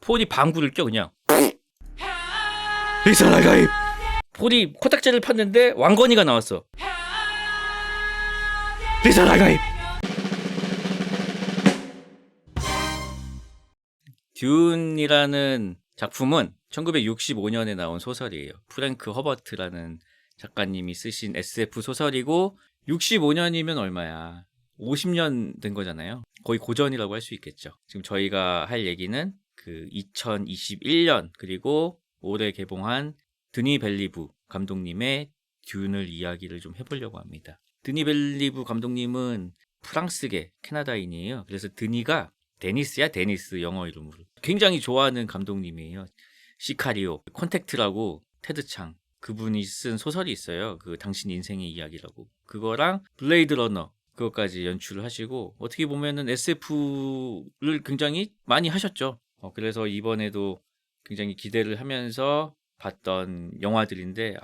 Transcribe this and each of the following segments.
폴이 방구를 껴 그냥. 리사라 가입. 폴이 코딱지를 폈는데 왕건이가 나왔어. 리사라 가입. 듄이라는 작품은 1965년에 나온 소설이에요. 프랭크 허버트라는 작가님이 쓰신 SF 소설이고 65년이면 얼마야? 50년 된 거잖아요. 거의 고전이라고 할 수 있겠죠. 지금 저희가 할 얘기는 그 2021년 그리고 올해 개봉한 드니 벨리브 감독님의 듄을 이야기를 좀 해보려고 합니다. 드니 벨리브 감독님은 프랑스계 캐나다인이에요. 그래서 드니가 데니스야, 데니스 영어 이름으로. 굉장히 좋아하는 감독님이에요. 시카리오, 콘택트라고 테드 창 그분이 쓴 소설이 있어요. 그 당신 인생의 이야기라고. 그거랑 블레이드 러너 그것까지 연출을 하시고 어떻게 보면은 SF를 굉장히 많이 하셨죠. 그래서 이번에도 굉장히 기대를 하면서 봤던 영화들인데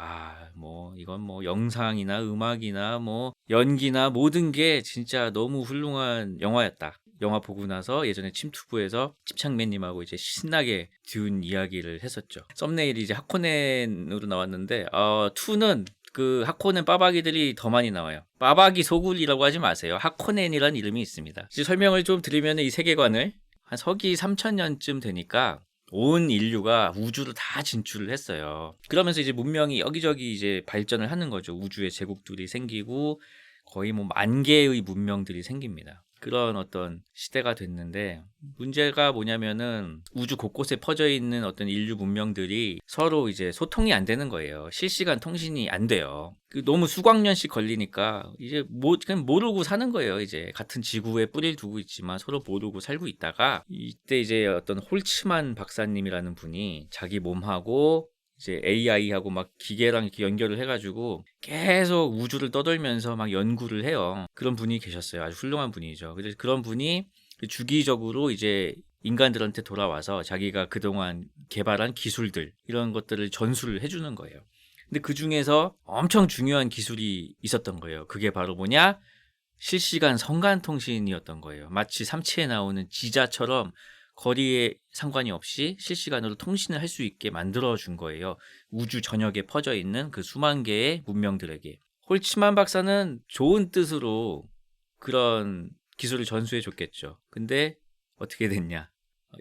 뭐 이건 뭐 영상이나 음악이나 뭐 연기나 모든 게 진짜 너무 훌륭한 영화였다. 영화 보고 나서 예전에 침투부에서 집창맨님하고 이제 신나게 듄 이야기를 했었죠. 썸네일이 이제 하코넨으로 나왔는데 2는 그 하코넨 빠박이들이 더 많이 나와요. 빠박이 소굴이라고 하지 마세요. 하코넨이라는 이름이 있습니다. 이제 설명을 좀 드리면 이 세계관을 한 서기 3000년쯤 되니까 온 인류가 우주로 다 진출을 했어요. 그러면서 이제 문명이 여기저기 이제 발전을 하는 거죠. 우주의 제국들이 생기고 거의 뭐 10,000개의 문명들이 생깁니다. 그런 어떤 시대가 됐는데 문제가 뭐냐면은 우주 곳곳에 퍼져 있는 어떤 인류 문명들이 서로 이제 소통이 안 되는 거예요. 실시간 통신이 안 돼요. 너무 수광 년씩 걸리니까 이제 그냥 모르고 사는 거예요. 이제 같은 지구에 뿌리를 두고 있지만 서로 모르고 살고 있다가 이때 이제 어떤 홀츠만 박사님이라는 분이 자기 몸하고 이제 AI하고 막 기계랑 이렇게 연결을 해가지고 계속 우주를 떠돌면서 막 연구를 해요. 그런 분이 계셨어요. 아주 훌륭한 분이죠. 그래서 그런 분이 주기적으로 이제 인간들한테 돌아와서 자기가 그동안 개발한 기술들 이런 것들을 전수를 해주는 거예요. 근데 그 중에서 엄청 중요한 기술이 있었던 거예요. 그게 바로 뭐냐? 실시간 성간통신이었던 거예요. 마치 삼치에 나오는 지자처럼 거리에 상관이 없이 실시간으로 통신을 할 수 있게 만들어준 거예요. 우주 전역에 퍼져 있는 그 수만 개의 문명들에게. 홀츠만 박사는 좋은 뜻으로 그런 기술을 전수해 줬겠죠. 근데 어떻게 됐냐?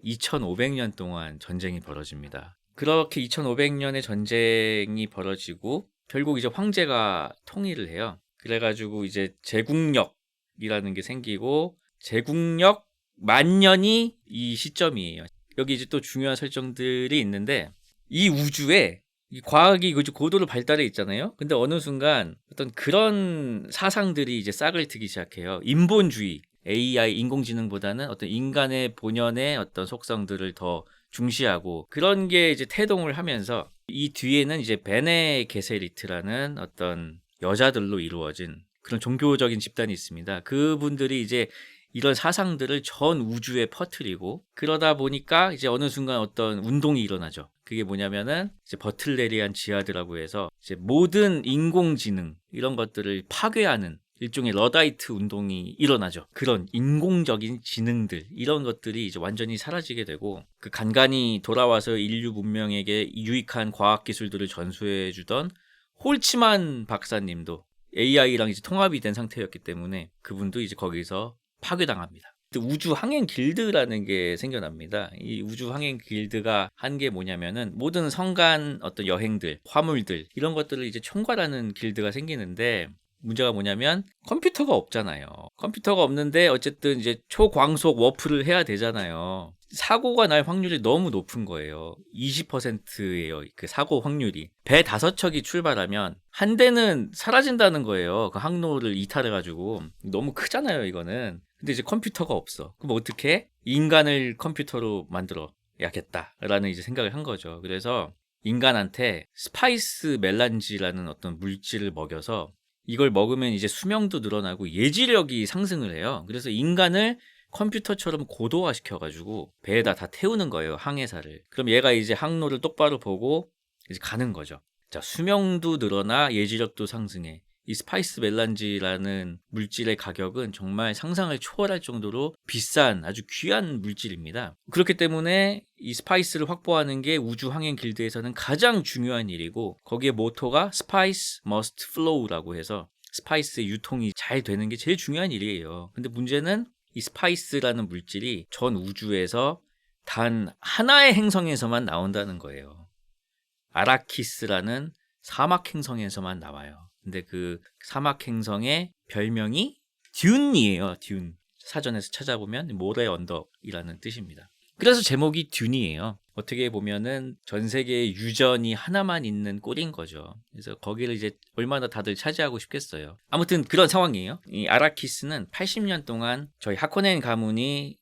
2500년 동안 전쟁이 벌어집니다. 그렇게 2500년의 전쟁이 벌어지고 결국 이제 황제가 통일을 해요. 그래가지고 이제 제국력이라는 게 생기고 제국력 만년이 이 시점이에요. 여기 이제 또 중요한 설정들이 있는데 이 우주에 이 과학이 고도로 발달해 있잖아요. 근데 어느 순간 어떤 그런 사상들이 이제 싹을 트기 시작해요. 인본주의, AI, 인공지능보다는 어떤 인간의 본연의 어떤 속성들을 더 중시하고 그런 게 이제 태동을 하면서 이 뒤에는 이제 베네 게세리트라는 어떤 여자들로 이루어진 그런 종교적인 집단이 있습니다. 그분들이 이제 이런 사상들을 전 우주에 퍼뜨리고 그러다 보니까 이제 어느 순간 어떤 운동이 일어나죠. 그게 뭐냐면은 이제 버틀레리안 지하드라고 해서 이제 모든 인공지능 이런 것들을 파괴하는 일종의 러다이트 운동이 일어나죠. 그런 인공적인 지능들 이런 것들이 이제 완전히 사라지게 되고 그 간간히 돌아와서 인류 문명에게 유익한 과학 기술들을 전수해 주던 홀츠만 박사님도 AI랑 이제 통합이 된 상태였기 때문에 그분도 이제 거기서 파괴당합니다. 우주 항행 길드라는 게 생겨납니다. 이 우주 항행 길드가 한 게 뭐냐면은 모든 성간 어떤 여행들, 화물들 이런 것들을 이제 총괄하는 길드가 생기는데 문제가 뭐냐면 컴퓨터가 없잖아요. 컴퓨터가 없는데 어쨌든 이제 초광속 워프를 해야 되잖아요. 사고가 날 확률이 너무 높은 거예요. 20%예요. 그 사고 확률이. 배 5척이 출발하면 한 대는 사라진다는 거예요. 그 항로를 이탈해가지고. 너무 크잖아요, 이거는. 근데 이제 컴퓨터가 없어. 그럼 어떻게? 인간을 컴퓨터로 만들어야겠다라는 이제 생각을 한 거죠. 그래서 인간한테 스파이스 멜란지라는 어떤 물질을 먹여서 이걸 먹으면 이제 수명도 늘어나고 예지력이 상승을 해요. 그래서 인간을 컴퓨터처럼 고도화 시켜가지고 배에다 다 태우는 거예요. 항해사를. 그럼 얘가 이제 항로를 똑바로 보고 이제 가는 거죠. 자, 수명도 늘어나 예지력도 상승해. 이 스파이스 멜란지라는 물질의 가격은 정말 상상을 초월할 정도로 비싼 아주 귀한 물질입니다. 그렇기 때문에 이 스파이스를 확보하는 게 우주항행 길드에서는 가장 중요한 일이고, 거기에 모토가 Spice Must Flow라고 해서 스파이스의 유통이 잘 되는 게 제일 중요한 일이에요. 근데 문제는 이 스파이스라는 물질이 전 우주에서 단 하나의 행성에서만 나온다는 거예요. 아라키스라는 사막 행성에서만 나와요. 근데 그 사막 행성의 별명이 듄이에요. 듄. 사전에서 찾아보면 모래 언덕이라는 뜻입니다. 그래서 제목이 듄이에요. 어떻게 보면은 전 세계에 유전이 하나만 있는 꼴인 거죠. 그래서 거기를 이제 얼마나 다들 차지하고 싶겠어요. 아무튼 그런 상황이에요. 이 아라키스는 80년 동안 저희 하코넨 가문이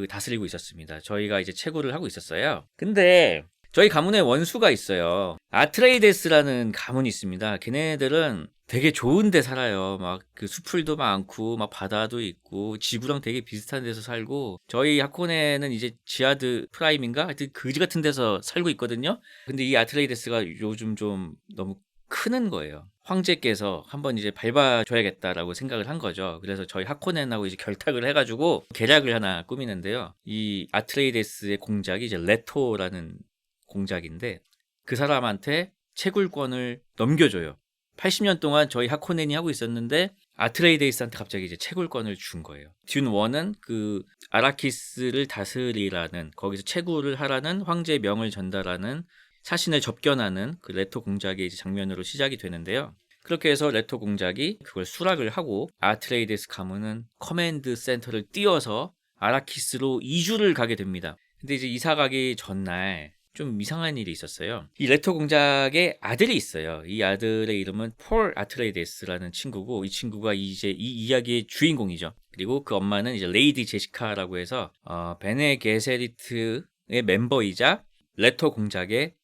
다스리고 있었습니다. 저희가 이제 채굴을 하고 있었어요. 근데 저희 가문에 원수가 있어요. 아트레이데스라는 가문이 있습니다. 걔네들은 되게 좋은 데 살아요. 막 그 수풀도 많고 막 바다도 있고 지구랑 되게 비슷한 데서 살고, 저희 하코네는 이제 지하드 프라임인가? 하여튼 그지 같은 데서 살고 있거든요. 근데 이 아트레이데스가 요즘 좀 너무 크는 거예요. 황제께서 한번 이제 밟아줘야겠다라고 생각을 한 거죠. 그래서 저희 하코넨하고 이제 결탁을 해가지고 계략을 하나 꾸미는데요. 이 아트레이데스의 공작이 이제 레토라는 공작인데, 그 사람한테 채굴권을 넘겨줘요. 80년 동안 저희 하코넨이 하고 있었는데 아트레이데스한테 갑자기 이제 채굴권을 준 거예요. 듄 1은 그 아라키스를 다스리라는, 거기서 채굴을 하라는 황제의 명을 전달하는 사신을 접견하는 그 레토 공작의 이제 장면으로 시작이 되는데요. 그렇게 해서 레토 공작이 그걸 수락을 하고 아트레이데스 가문은 커맨드 센터를 띄워서 아라키스로 이주를 가게 됩니다. 근데 이제 이사 가기 전날 좀 이상한 일이 있었어요. 이 레토 공작의 아들이 있어요. 이 아들의 이름은 폴 아트레이데스라는 친구고, 이 친구가 이제 이 이야기의 주인공이죠. 그리고 그 엄마는 이제 레이디 제시카라고 해서 베네 게세리트의 멤버이자 레토 공작의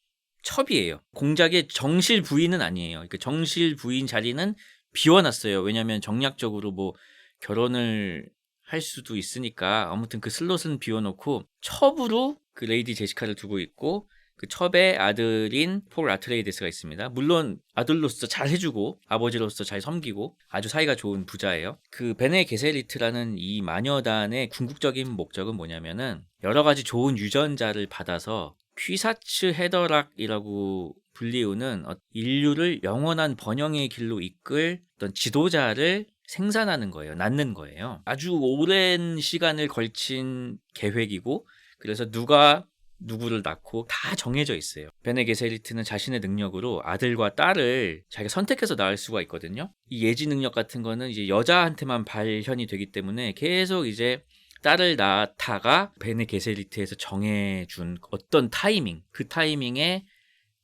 첩이에요. 공작의 정실 부인은 아니에요. 그 정실 부인 자리는 비워놨어요. 왜냐하면 정략적으로 뭐 결혼을 할 수도 있으니까. 아무튼 그 슬롯은 비워놓고 첩으로 그 레이디 제시카를 두고 있고, 그 첩의 아들인 폴 아트레이데스가 있습니다. 물론 아들로서 잘 해주고 아버지로서 잘 섬기고 아주 사이가 좋은 부자예요. 그 베네 게세리트라는 이 마녀단의 궁극적인 목적은 뭐냐면은, 여러 가지 좋은 유전자를 받아서 퀴사츠 헤더락이라고 불리우는 인류를 영원한 번영의 길로 이끌 어떤 지도자를 생산하는 거예요. 낳는 거예요. 아주 오랜 시간을 걸친 계획이고, 그래서 누가 누구를 낳고 다 정해져 있어요. 베네 게세리트는 자신의 능력으로 아들과 딸을 자기가 선택해서 낳을 수가 있거든요. 이 예지 능력 같은 거는 이제 여자한테만 발현이 되기 때문에 계속 이제 딸을 낳다가 베네 게세리트에서 정해준 어떤 타이밍, 그 타이밍에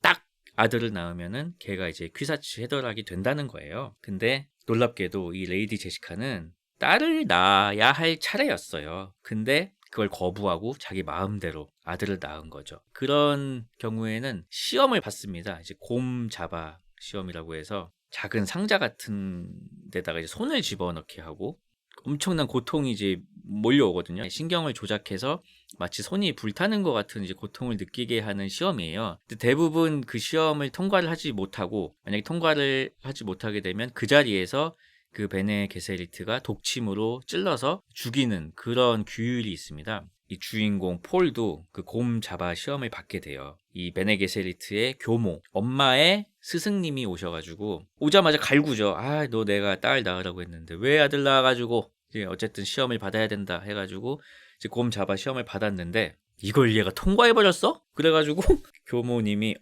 딱 아들을 낳으면은 걔가 이제 퀴사츠 헤더락이 된다는 거예요. 근데 놀랍게도 이 레이디 제시카는 딸을 낳아야 할 차례였어요. 근데 그걸 거부하고 자기 마음대로 아들을 낳은 거죠. 그런 경우에는 시험을 받습니다. 이제 곰 잡아 시험이라고 해서 작은 상자 같은 데다가 이제 손을 집어넣게 하고 엄청난 고통이 이제 몰려오거든요. 신경을 조작해서 마치 손이 불타는 것 같은 이제 고통을 느끼게 하는 시험이에요. 근데 대부분 그 시험을 통과를 하지 못하고, 만약에 통과를 하지 못하게 되면 그 자리에서 그 베네 게세리트가 독침으로 찔러서 죽이는 그런 규율이 있습니다. 이 주인공 폴도 그 곰 잡아 시험을 받게 돼요. 이 베네 게세리트의 교모, 엄마의 스승님이 오셔가지고 오자마자 갈구죠. 아, 너 내가 딸 낳으라고 했는데 왜 아들 낳아가지고, 이제 어쨌든 시험을 받아야 된다 해가지고 이제 곰 잡아 시험을 받았는데 이걸 얘가 통과해버렸어? 그래가지고 교모님이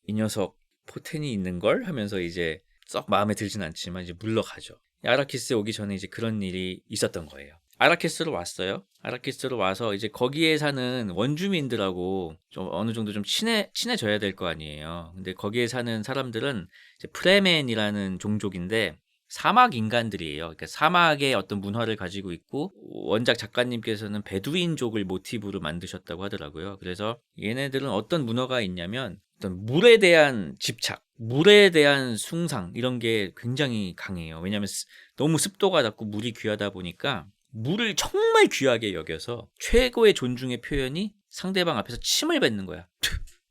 이 녀석 포텐이 있는걸? 하면서 이제 썩 마음에 들진 않지만 이제 물러가죠. 아라키스에 오기 전에 이제 그런 일이 있었던 거예요. 아라키스로 왔어요. 아라키스로 와서 이제 거기에 사는 원주민들하고 좀 어느 정도 좀 친해져야 될 거 아니에요. 근데 거기에 사는 사람들은 이제 프레멘이라는 종족인데 사막 인간들이에요. 그러니까 사막의 어떤 문화를 가지고 있고, 원작 작가님께서는 베두인족을 모티브로 만드셨다고 하더라고요. 그래서 얘네들은 어떤 문화가 있냐면 어떤 물에 대한 집착, 물에 대한 숭상, 이런 게 굉장히 강해요. 왜냐하면 너무 습도가 낮고 물이 귀하다 보니까 물을 정말 귀하게 여겨서 최고의 존중의 표현이 상대방 앞에서 침을 뱉는 거야.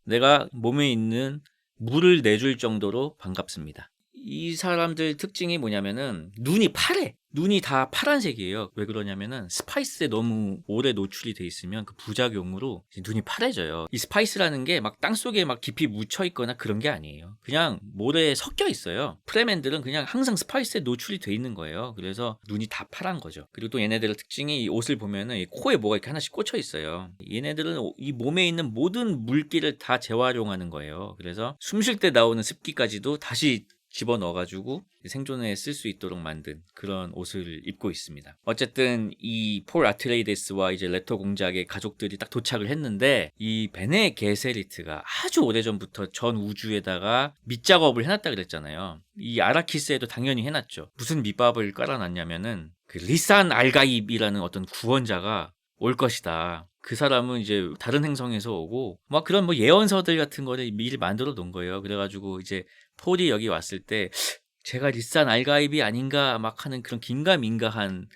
내가 몸에 있는 물을 내줄 정도로 반갑습니다. 이 사람들 특징이 뭐냐면은 눈이 파래. 눈이 다 파란색이에요. 왜 그러냐면은 스파이스에 너무 오래 노출이 돼 있으면 그 부작용으로 눈이 파래져요. 이 스파이스라는 게 막 땅속에 막 깊이 묻혀 있거나 그런 게 아니에요. 그냥 모래에 섞여 있어요. 프레맨들은 그냥 항상 스파이스에 노출이 돼 있는 거예요. 그래서 눈이 다 파란 거죠. 그리고 또 얘네들의 특징이 이 옷을 보면은 이 코에 뭐가 이렇게 하나씩 꽂혀 있어요. 얘네들은 이 몸에 있는 모든 물기를 다 재활용하는 거예요. 그래서 숨 쉴 때 나오는 습기까지도 다시 집어넣어가지고 생존에 쓸 수 있도록 만든 그런 옷을 입고 있습니다. 어쨌든 이 폴 아트레이데스와 이제 레터 공작의 가족들이 딱 도착을 했는데 이 베네 게세리트가 아주 오래전부터 전 우주에다가 밑작업을 해놨다 그랬잖아요. 이 아라키스에도 당연히 해놨죠. 무슨 밑밥을 깔아놨냐면은 그 리산 알가입이라는 어떤 구원자가 올 것이다. 그 사람은 이제 다른 행성에서 오고 막 그런 뭐 예언서들 같은 거를 미리 만들어 놓은 거예요. 그래가지고 이제 폴이 여기 왔을 때 제가 리산 알가입이 아닌가 막 하는 그런 긴가민가한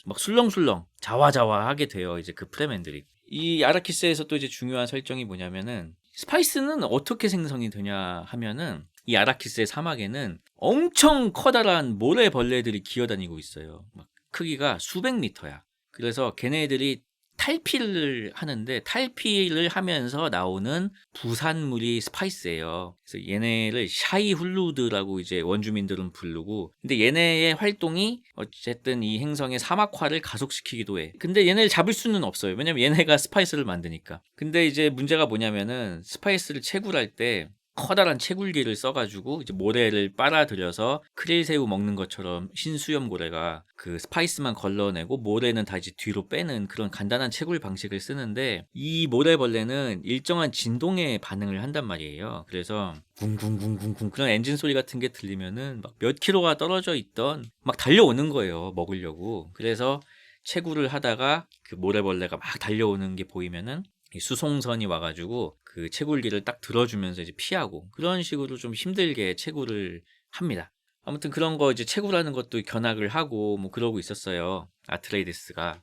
막 술렁술렁 자와자와하게 돼요. 이제 그 프레맨들이. 이 아라키스에서 또 이제 중요한 설정이 뭐냐면은 스파이스는 어떻게 생성이 되냐 하면은 이 아라키스의 사막에는 엄청 커다란 모래벌레들이 기어다니고 있어요. 막 크기가 수백 미터야. 그래서 걔네들이 탈피를 하는데 탈피를 하면서 나오는 부산물이 스파이스예요. 그래서 얘네를 샤이훌루드라고 이제 원주민들은 부르고, 근데 얘네의 활동이 어쨌든 이 행성의 사막화를 가속시키기도 해. 근데 얘네를 잡을 수는 없어요. 왜냐면 얘네가 스파이스를 만드니까. 근데 이제 문제가 뭐냐면은 스파이스를 채굴할 때 커다란 채굴기를 써가지고 이제 모래를 빨아들여서 크릴새우 먹는 것처럼 신수염 고래가 그 스파이스만 걸러내고 모래는 다 이제 뒤로 빼는 그런 간단한 채굴 방식을 쓰는데, 이 모래벌레는 일정한 진동에 반응을 한단 말이에요. 그래서 쿵쿵쿵쿵쿵 그런 엔진 소리 같은 게 들리면은 막 몇 킬로가 떨어져 있던 막 달려오는 거예요, 먹으려고. 그래서 채굴을 하다가 그 모래벌레가 막 달려오는 게 보이면은 이 수송선이 와가지고 그 채굴기를 딱 들어주면서 이제 피하고, 그런 식으로 좀 힘들게 채굴을 합니다. 아무튼 그런 거 이제 채굴하는 것도 견학을 하고 뭐 그러고 있었어요, 아트레이데스가.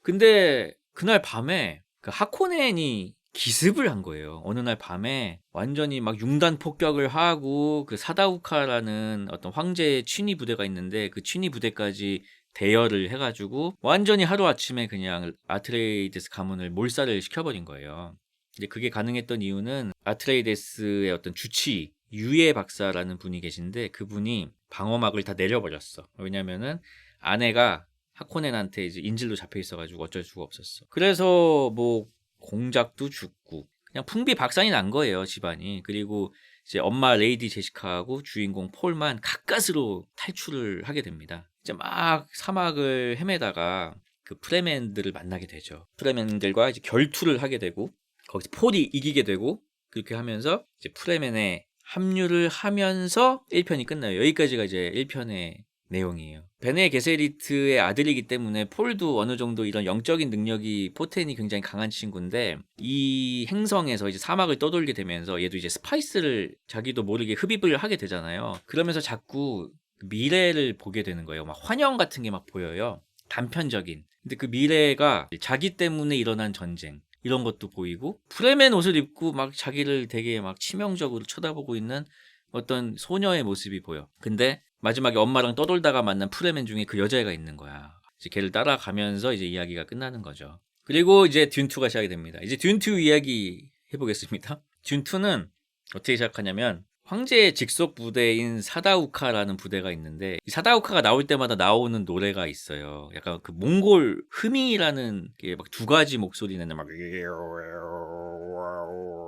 근데 그날 밤에 그 하코넨이 기습을 한 거예요. 어느 날 밤에 완전히 막 융단 폭격을 하고 그 사다우카라는 어떤 황제의 친위 부대가 있는데 그 친위 부대까지 대여를 해가지고 완전히 하루아침에 그냥 아트레이데스 가문을 몰살을 시켜버린 거예요. 근데 그게 가능했던 이유는 아트레이데스의 어떤 주치 유예 박사라는 분이 계신데 그분이 방어막을 다 내려버렸어. 왜냐면은 아내가 하코넨한테 이제 인질로 잡혀 있어가지고 어쩔 수가 없었어. 그래서 뭐 공작도 죽고 그냥 풍비박산이 난 거예요, 집안이. 그리고 이제 엄마 레이디 제시카하고 주인공 폴만 가까스로 탈출을 하게 됩니다. 이제 막 사막을 헤매다가 그 프레맨들을 만나게 되죠. 프레맨들과 이제 결투를 하게 되고 거기서 폴이 이기게 되고, 그렇게 하면서 이제 프레맨에 합류를 하면서 1편이 끝나요. 여기까지가 이제 1편의 내용이에요. 베네 게세리트의 아들이기 때문에 폴도 어느 정도 이런 영적인 능력이 포텐이 굉장히 강한 친구인데, 이 행성에서 이제 사막을 떠돌게 되면서 얘도 이제 스파이스를 자기도 모르게 흡입을 하게 되잖아요. 그러면서 자꾸 미래를 보게 되는 거예요. 막 환영 같은 게 막 보여요. 단편적인. 근데 그 미래가 자기 때문에 일어난 전쟁 이런 것도 보이고, 프레맨 옷을 입고 막 자기를 되게 막 치명적으로 쳐다보고 있는 어떤 소녀의 모습이 보여. 근데 마지막에 엄마랑 떠돌다가 만난 프레맨 중에 그 여자애가 있는 거야. 이제 걔를 따라가면서 이제 이야기가 끝나는 거죠. 그리고 이제 듄2가 시작이 됩니다. 이제 듄2 이야기 해보겠습니다. 듄2는 어떻게 시작하냐면 황제의 직속 부대인 사다우카라는 부대가 있는데, 이 사다우카가 나올 때마다 나오는 노래가 있어요. 약간 그 몽골 흐밍이라는 게 막 두 가지 목소리 내는 막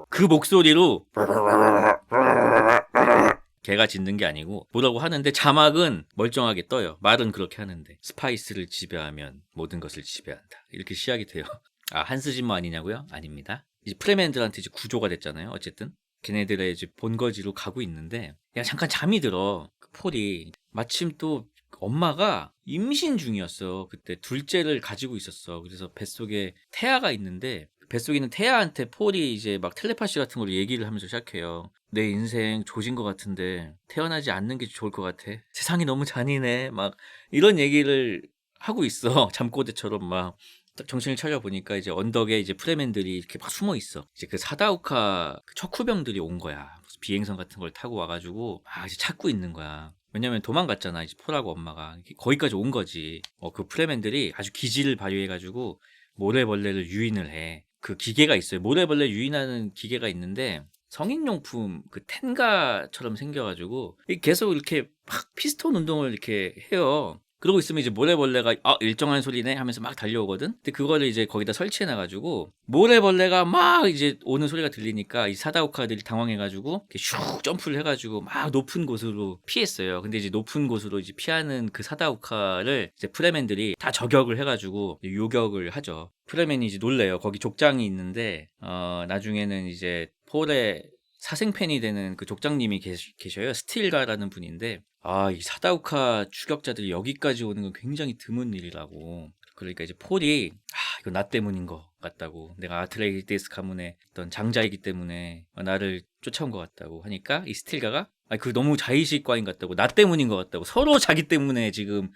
그 목소리로 개가 짖는 게 아니고 뭐라고 하는데 자막은 멀쩡하게 떠요. 말은 그렇게 하는데 스파이스를 지배하면 모든 것을 지배한다, 이렇게 시작이 돼요. 아, 한스진마 아니냐고요? 아닙니다. 이제 프레맨들한테 이제 구조가 됐잖아요. 어쨌든 걔네들의 이제 본거지로 가고 있는데, 야 잠깐 잠이 들어. 그 폴이 마침 또 엄마가 임신 중이었어. 그때 둘째를 가지고 있었어. 그래서 뱃속에 태아가 있는데 뱃속에 있는 태아한테 폴이 이제 막 텔레파시 같은 걸로 얘기를 하면서 시작해요. 내 인생 조진 것 같은데 태어나지 않는 게 좋을 것 같아. 세상이 너무 잔인해. 막 이런 얘기를 하고 있어. 잠꼬대처럼 막. 딱 정신을 차려 보니까 이제 언덕에 이제 프레맨들이 이렇게 막 숨어 있어. 이제 그 사다우카 그 척후병들이 온 거야. 무슨 비행선 같은 걸 타고 와가지고 막 이제 찾고 있는 거야. 왜냐면 도망갔잖아. 이제 폴하고 엄마가 거기까지 온 거지. 그 프레맨들이 아주 기지를 발휘해가지고 모래벌레를 유인을 해. 그 기계가 있어요. 모래벌레 유인하는 기계가 있는데 성인용품 그 텐가처럼 생겨가지고 계속 이렇게 막 피스톤 운동을 이렇게 해요. 그러고 있으면 이제 모래벌레가 일정한 소리네 하면서 막 달려오거든. 근데 그거를 이제 거기다 설치해놔가지고 모래벌레가 막 이제 오는 소리가 들리니까 이 사다오카들이 당황해가지고 이렇게 슉 점프를 해가지고 막 높은 곳으로 피했어요. 근데 이제 높은 곳으로 이제 피하는 그 사다오카를 이제 프레맨들이 다 저격을 해가지고 요격을 하죠. 프레맨이 이제 놀래요. 거기 족장이 있는데 나중에는 이제 폴의 사생팬이 되는 그 족장님이 계셔요. 스틸가라는 분인데 이 사다우카 추격자들이 여기까지 오는 건 굉장히 드문 일이라고. 그러니까 이제 폴이 이거 나 때문인 것 같다고. 내가 아트레이데스 가문의 어떤 장자이기 때문에 나를 쫓아온 것 같다고 하니까 이 스틸가가 그 너무 자의식과인 것 같다고. 나 때문인 것 같다고. 서로 자기 때문에 지금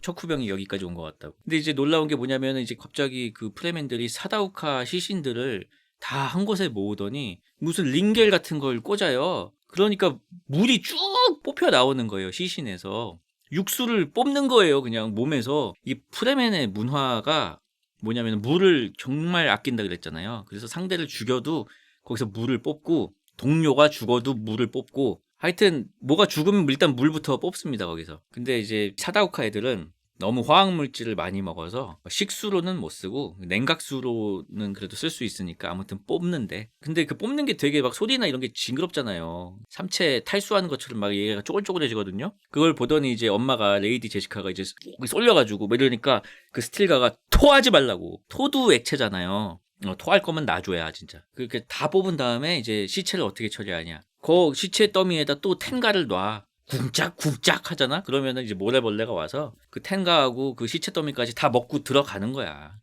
척후병이 여기까지 온 것 같다고. 근데 이제 놀라운 게 뭐냐면 이제 갑자기 그 프레맨들이 사다우카 시신들을 다 한 곳에 모으더니 무슨 링겔 같은 걸 꽂아요. 그러니까 물이 쭉 뽑혀 나오는 거예요. 시신에서 육수를 뽑는 거예요. 그냥 몸에서. 이 프레맨의 문화가 뭐냐면 물을 정말 아낀다 그랬잖아요. 그래서 상대를 죽여도 거기서 물을 뽑고 동료가 죽어도 물을 뽑고 하여튼 뭐가 죽으면 일단 물부터 뽑습니다. 거기서. 근데 이제 사다오카 애들은 너무 화학물질을 많이 먹어서 식수로는 못 쓰고 냉각수로는 그래도 쓸 수 있으니까 아무튼 뽑는데, 근데 그 뽑는 게 되게 막 소리나 이런 게 징그럽잖아요. 삼체 탈수하는 것처럼 막 얘가 쪼글쪼글해지거든요. 그걸 보더니 이제 엄마가 레이디 제시카가 이제 쏠려가지고 뭐 이러니까 그 스틸가가 토하지 말라고. 토도 액체잖아요. 토할 거면 놔줘야 진짜. 그렇게 다 뽑은 다음에 이제 시체를 어떻게 처리하냐. 그 시체 더미에다 또 텐가를 놔. 쿵짝쿵짝 하잖아? 그러면은 이제 모래벌레가 와서 그 텐가하고 그 시체 더미까지 다 먹고 들어가는 거야.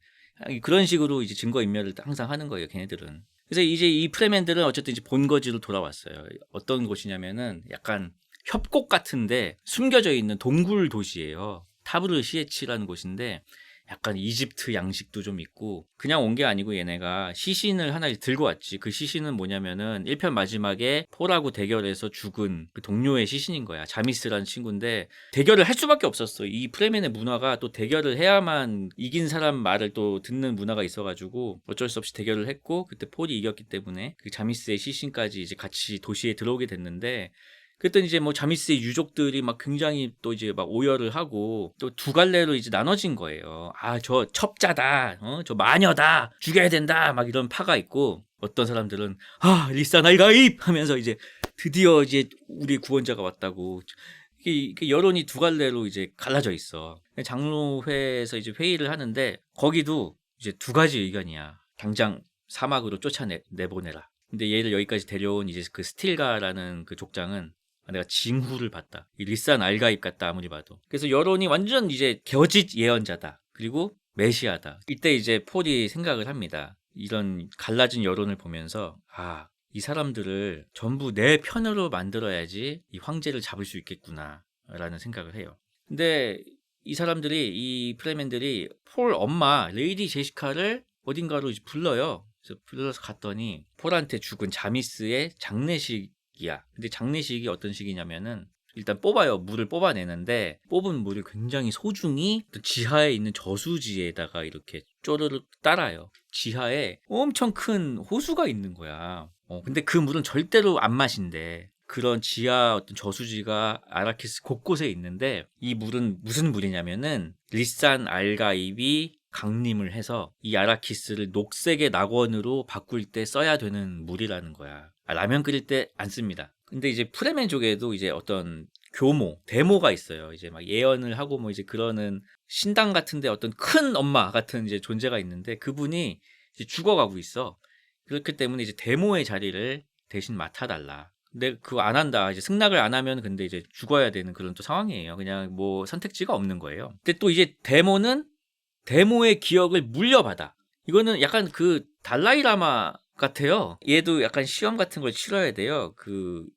그런 식으로 이제 증거인멸을 항상 하는 거예요, 걔네들은. 그래서 이제 이 프레맨들은 어쨌든 이제 본거지로 돌아왔어요. 어떤 곳이냐면은 약간 협곡 같은데 숨겨져 있는 동굴 도시예요. 타브르 시에치라는 곳인데 약간 이집트 양식도 좀 있고, 그냥 온 게 아니고 얘네가 시신을 하나 들고 왔지. 그 시신은 뭐냐면은 1편 마지막에 폴하고 대결해서 죽은 그 동료의 시신인 거야. 자미스라는 친구인데 대결을 할 수밖에 없었어. 이 프레맨의 문화가 또 대결을 해야만 이긴 사람 말을 또 듣는 문화가 있어가지고 어쩔 수 없이 대결을 했고, 그때 폴이 이겼기 때문에 그 자미스의 시신까지 이제 같이 도시에 들어오게 됐는데, 그랬더니 이제 뭐 자미스의 유족들이 막 굉장히 또 이제 막 오열을 하고 또 두 갈래로 이제 나눠진 거예요. 저 첩자다, 저 마녀다, 죽여야 된다, 막 이런 파가 있고, 어떤 사람들은 리사 날가입 하면서 이제 드디어 이제 우리 구원자가 왔다고. 이게 여론이 두 갈래로 이제 갈라져 있어. 장로회에서 이제 회의를 하는데 거기도 이제 두 가지 의견이야. 당장 사막으로 내보내라. 근데 얘를 여기까지 데려온 이제 그 스틸가라는 그 족장은 내가 징후를 봤다. 이 리산 알가입 같다, 아무리 봐도. 그래서 여론이 완전 이제 거짓 예언자다. 그리고 메시아다. 이때 이제 폴이 생각을 합니다. 이런 갈라진 여론을 보면서 이 사람들을 전부 내 편으로 만들어야지 이 황제를 잡을 수 있겠구나 라는 생각을 해요. 근데 이 사람들이, 이 프레맨들이 폴 엄마 레이디 제시카를 어딘가로 불러요. 그래서 불러서 갔더니 폴한테 죽은 자미스의 장례식이야. 근데 장례식이 어떤 식이냐면은 일단 뽑아요. 물을 뽑아내는데 뽑은 물을 굉장히 소중히 지하에 있는 저수지에다가 이렇게 쪼르륵 따라요. 지하에 엄청 큰 호수가 있는 거야. 근데 그 물은 절대로 안 마신대. 그런 지하 어떤 저수지가 아라키스 곳곳에 있는데 이 물은 무슨 물이냐면은 리산 알가입이 강림을 해서 이 아라키스를 녹색의 낙원으로 바꿀 때 써야 되는 물이라는 거야. 라면 끓일 때 안 씁니다. 근데 이제 프레맨족에도 이제 어떤 데모가 있어요. 이제 막 예언을 하고 뭐 이제 그러는 신당 같은데 어떤 큰 엄마 같은 이제 존재가 있는데 그분이 이제 죽어가고 있어. 그렇기 때문에 이제 데모의 자리를 대신 맡아달라. 근데 그거 안 한다. 이제 승낙을 안 하면 근데 이제 죽어야 되는 그런 또 상황이에요. 그냥 뭐 선택지가 없는 거예요. 근데 또 이제 데모의 기억을 물려받아. 이거는 약간 그 달라이라마 같아요. 얘도 약간 시험 같은 걸 치러야 돼요.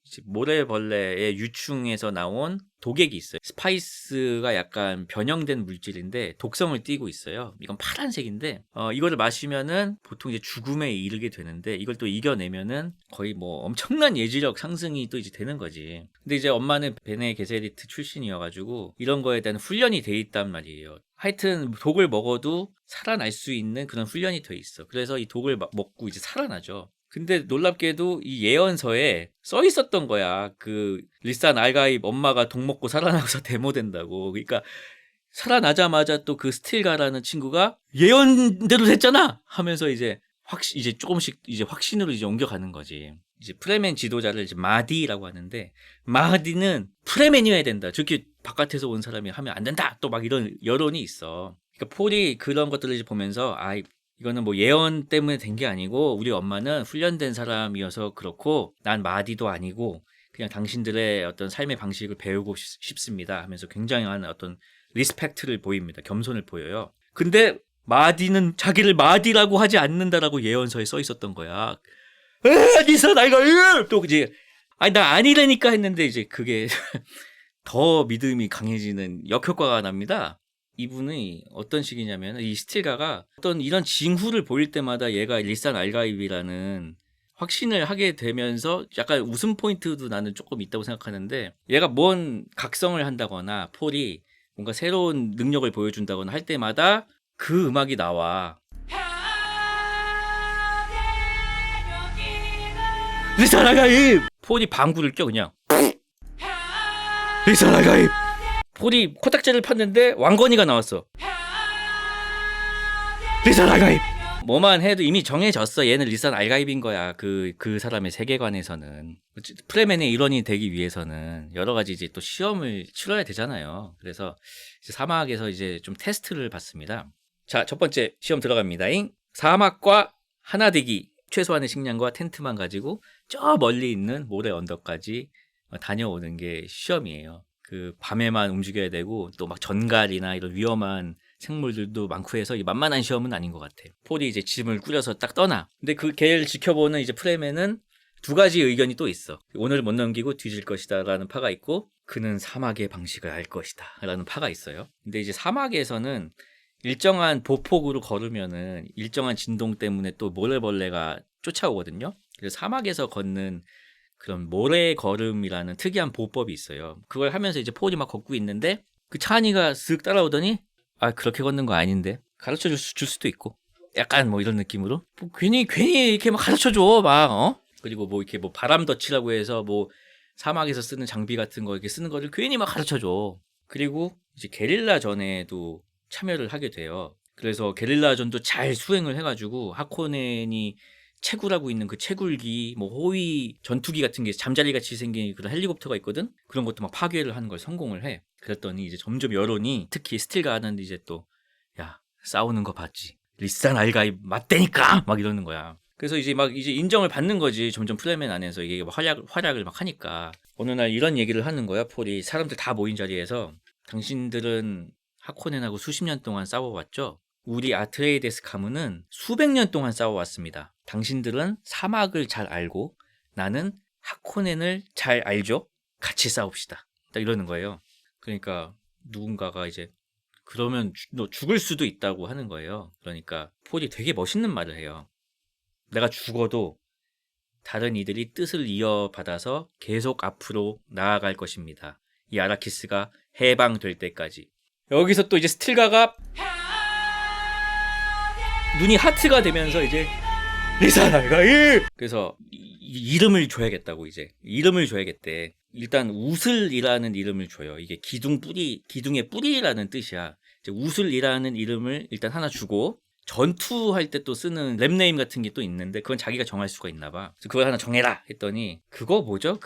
이제 모래벌레의 유충에서 나온 독액이 있어요. 스파이스가 약간 변형된 물질인데 독성을 띠고 있어요. 이건 파란색인데 이거를 마시면은 보통 이제 죽음에 이르게 되는데 이걸 또 이겨내면은 거의 뭐 엄청난 예지력 상승이 또 이제 되는 거지. 근데 이제 엄마는 베네 게세리트 출신이어가지고 이런 거에 대한 훈련이 돼 있단 말이에요. 하여튼 독을 먹어도 살아날 수 있는 그런 훈련이 돼 있어. 그래서 이 독을 먹고 이제 살아나죠. 근데 놀랍게도 이 예언서에 써 있었던 거야. 리산 알가입 엄마가 독 먹고 살아나서 데모된다고. 그러니까 살아나자마자 또 그 스틸가라는 친구가 예언대로 됐잖아 하면서 이제 조금씩 이제 확신으로 이제 옮겨가는 거지. 이제 프레멘 지도자를 이제 마디라고 하는데, 마디는 프레멘이어야 된다. 저렇게 바깥에서 온 사람이 하면 안 된다. 또 막 이런 여론이 있어. 그러니까 폴이 그런 것들을 이제 보면서 이거는 뭐 예언 때문에 된 게 아니고 우리 엄마는 훈련된 사람이어서 그렇고 난 마디도 아니고 그냥 당신들의 어떤 삶의 방식을 배우고 싶습니다 하면서 굉장한 어떤 리스펙트를 보입니다. 겸손을 보여요. 근데 마디는 자기를 마디라고 하지 않는다라고 예언서에 써 있었던 거야. 니사 나이가 또 이제 나 아니라니까 했는데 이제 그게 더 믿음이 강해지는 역효과가 납니다. 이분이 어떤 식이냐면 이 스틸가가 어떤 이런 징후를 보일 때마다 얘가 리산 알가입이라는 확신을 하게 되면서 약간 웃음 포인트도 나는 조금 있다고 생각하는데, 얘가 뭔 각성을 한다거나 폴이 뭔가 새로운 능력을 보여준다거나 할 때마다 그 음악이 나와. 리산 알가입! 폴이 방구를 껴 그냥. 리산 알가입! 폴이 코딱지를 폈는데 왕건이가 나왔어. 리산 알가입! 뭐만 해도 이미 정해졌어. 얘는 리산 알가입인 거야. 그 사람의 세계관에서는. 프레멘의 일원이 되기 위해서는 여러 가지 이제 또 시험을 치러야 되잖아요. 그래서 이제 사막에서 이제 좀 테스트를 받습니다. 자, 첫 번째 시험 들어갑니다. 사막과 하나되기, 최소한의 식량과 텐트만 가지고 저 멀리 있는 모래 언덕까지 다녀오는 게 시험이에요. 밤에만 움직여야 되고 또 막 전갈이나 이런 위험한 생물들도 많고 해서 만만한 시험은 아닌 것 같아요. 폴이 이제 짐을 꾸려서 딱 떠나. 근데 걔를 지켜보는 이제 프레멘은 두 가지 의견이 또 있어. 오늘 못 넘기고 뒤질 것이다 라는 파가 있고, 그는 사막의 방식을 알 것이다 라는 파가 있어요. 근데 이제 사막에서는 일정한 보폭으로 걸으면은 일정한 진동 때문에 또 모래벌레가 쫓아오거든요. 그래서 사막에서 걷는 그런 모래 걸음이라는 특이한 보법이 있어요. 그걸 하면서 이제 폴이 막 걷고 있는데 그 차니가 쓱 따라오더니 그렇게 걷는 거 아닌데 가르쳐 줄 수도 있고, 약간 뭐 이런 느낌으로 뭐 괜히 이렇게 막 가르쳐 줘 막 그리고 뭐 이렇게 뭐 바람 덫이라고 해서 뭐 사막에서 쓰는 장비 같은 거 이렇게 쓰는 거를 괜히 막 가르쳐 줘. 그리고 이제 게릴라 전에도 참여를 하게 돼요. 그래서 게릴라전도 잘 수행을 해가지고 하코넨이 채굴하고 있는 그 채굴기, 뭐 호위 전투기 같은 게 잠자리 같이 생긴 그런 헬리콥터가 있거든. 그런 것도 막 파괴를 하는 걸 성공을 해. 그랬더니 이제 점점 여론이, 특히 스틸가는 이제 또 야, 싸우는 거 봤지? 리산 알가입 맞대니까 막 이러는 거야. 그래서 이제 인정을 받는 거지. 점점 프레멘 안에서 이게 활약을 막 하니까 어느 날 이런 얘기를 하는 거야. 폴이 사람들 다 모인 자리에서 당신들은 하코넨하고 수십 년 동안 싸워왔죠? 우리 아트레이데스 가문은 수백 년 동안 싸워왔습니다. 당신들은 사막을 잘 알고 나는 하코넨을 잘 알죠? 같이 싸웁시다. 딱 이러는 거예요. 그러니까 누군가가 이제 그러면 너 죽을 수도 있다고 하는 거예요. 그러니까 폴이 되게 멋있는 말을 해요. 내가 죽어도 다른 이들이 뜻을 이어받아서 계속 앞으로 나아갈 것입니다. 이 아라키스가 해방될 때까지. 여기서 또 이제 스틸가가 눈이 하트가 되면서 이제 리산 알가입! 그래서 이름을 줘야겠다고, 이제 이름을 줘야겠대. 일단 우슬이라는 이름을 줘요. 이게 기둥의 뿌리라는 뜻이야. 이제 우슬이라는 이름을 일단 하나 주고, 전투할 때 또 쓰는 랩네임 같은 게 또 있는데 그건 자기가 정할 수가 있나 봐. 그래서 그걸 하나 정해라 했더니, 그거 뭐죠?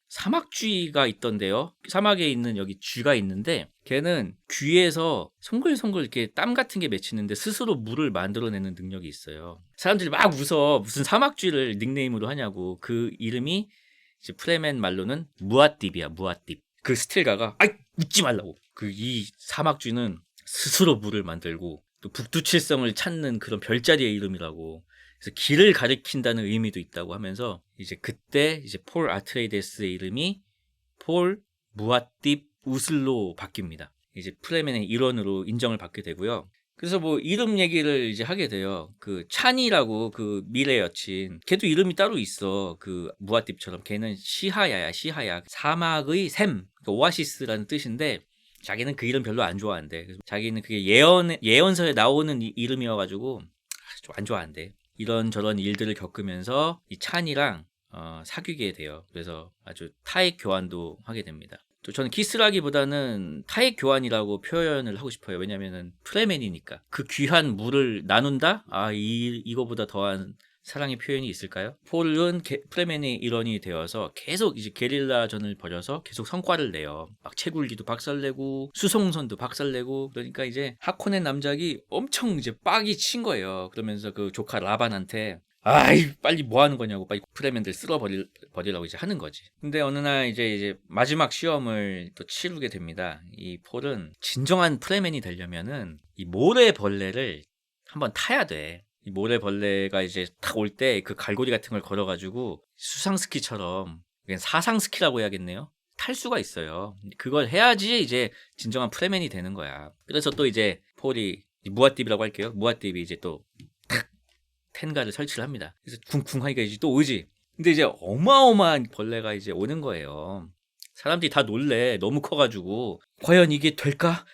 사막쥐가 있던데요. 사막에 있는 여기 쥐가 있는데 걔는 귀에서 송글송글 이렇게 땀 같은 게 맺히는데 스스로 물을 만들어내는 능력이 있어요. 사람들이 막 웃어. 무슨 사막쥐를 닉네임으로 하냐고. 그 이름이 이제 프레멘 말로는 무아띠비야. 무아띠. 그 스틸가가 웃지 말라고. 이 사막쥐는 스스로 물을 만들고 또 북두칠성을 찾는 그런 별자리의 이름이라고. 그래서 길을 가리킨다는 의미도 있다고 하면서 이제 그때 이제 폴 아트레이데스의 이름이 폴 무아팁 우슬로 바뀝니다. 이제 프레멘의 일원으로 인정을 받게 되고요. 그래서 뭐 이름 얘기를 이제 하게 돼요. 그 찬이라고 그 미래 여친, 걔도 이름이 따로 있어. 그 무아팁처럼 걔는 시하야야, 시하야. 사막의 샘, 그러니까 오아시스라는 뜻인데 자기는 그 이름 별로 안 좋아한대. 그래서 자기는 그게 예언서에 나오는 이름이어가지고 좀 안 좋아한대. 이런저런 일들을 겪으면서 이 찬이랑 사귀게 돼요. 그래서 아주 타액 교환도 하게 됩니다. 또 저는 키스라기보다는 타액 교환이라고 표현을 하고 싶어요. 왜냐면은 프레맨이니까. 그 귀한 물을 나눈다? 이거보다 더한 사랑의 표현이 있을까요? 폴은 프레맨의 일원이 되어서 계속 이제 게릴라전을 벌여서 계속 성과를 내요. 막 채굴기도 박살내고 수송선도 박살내고, 그러니까 이제 하코넨 남작이 엄청 이제 빡이 친 거예요. 그러면서 그 조카 라반한테 빨리 뭐 하는 거냐고, 빨리 프레맨들 쓸어버리라고 이제 하는 거지. 근데 어느 날 이제 마지막 시험을 또 치르게 됩니다. 이 폴은 진정한 프레맨이 되려면은 이 모래벌레를 한번 타야 돼. 이 모래벌레가 이제 탁 올 때 그 갈고리 같은 걸 걸어가지고 수상스키처럼, 그냥 사상스키라고 해야겠네요. 탈 수가 있어요. 그걸 해야지 이제 진정한 프레맨이 되는 거야. 그래서 또 이제 폴이, 무아팁이라고 할게요. 무아팁이 이제 또 텐가를 설치를 합니다. 그래서 쿵쿵하니까 이제 또 오지. 근데 이제 어마어마한 벌레가 이제 오는 거예요. 사람들이 다 놀래. 너무 커가지고. 과연 이게 될까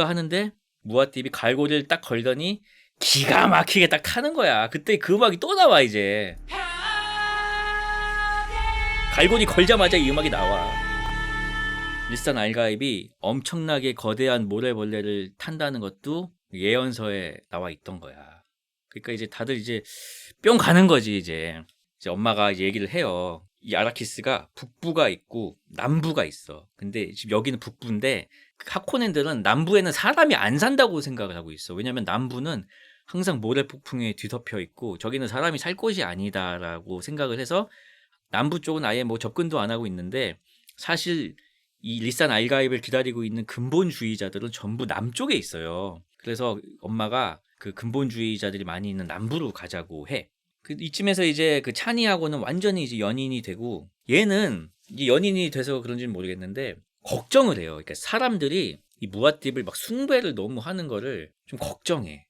하는데 무아팁이 갈고리를 딱 걸더니 기가 막히게 딱 타는 거야. 그때 그 음악이 또 나와 이제. 갈고리 걸자마자 이 음악이 나와. 리산 알가입이 엄청나게 거대한 모래벌레를 탄다는 것도 예언서에 나와 있던 거야. 그러니까 이제 다들 이제 뿅 가는 거지. 이제 엄마가 이제 얘기를 해요. 이 아라키스가 북부가 있고 남부가 있어. 근데 지금 여기는 북부인데 하코넨들은 남부에는 사람이 안 산다고 생각을 하고 있어. 왜냐면 남부는 항상 모래 폭풍에 뒤덮여 있고 저기는 사람이 살 곳이 아니다라고 생각을 해서 남부 쪽은 아예 뭐 접근도 안 하고 있는데, 사실 이 리산 알가입을 기다리고 있는 근본주의자들은 전부 남쪽에 있어요. 그래서 엄마가 그 근본주의자들이 많이 있는 남부로 가자고 해. 이쯤에서 이제 그 찬이하고는 완전히 이제 연인이 되고, 얘는 이 연인이 돼서 그런지는 모르겠는데 걱정을 해요. 그러니까 사람들이 이 무아팁을 막 숭배를 너무 하는 거를 좀 걱정해.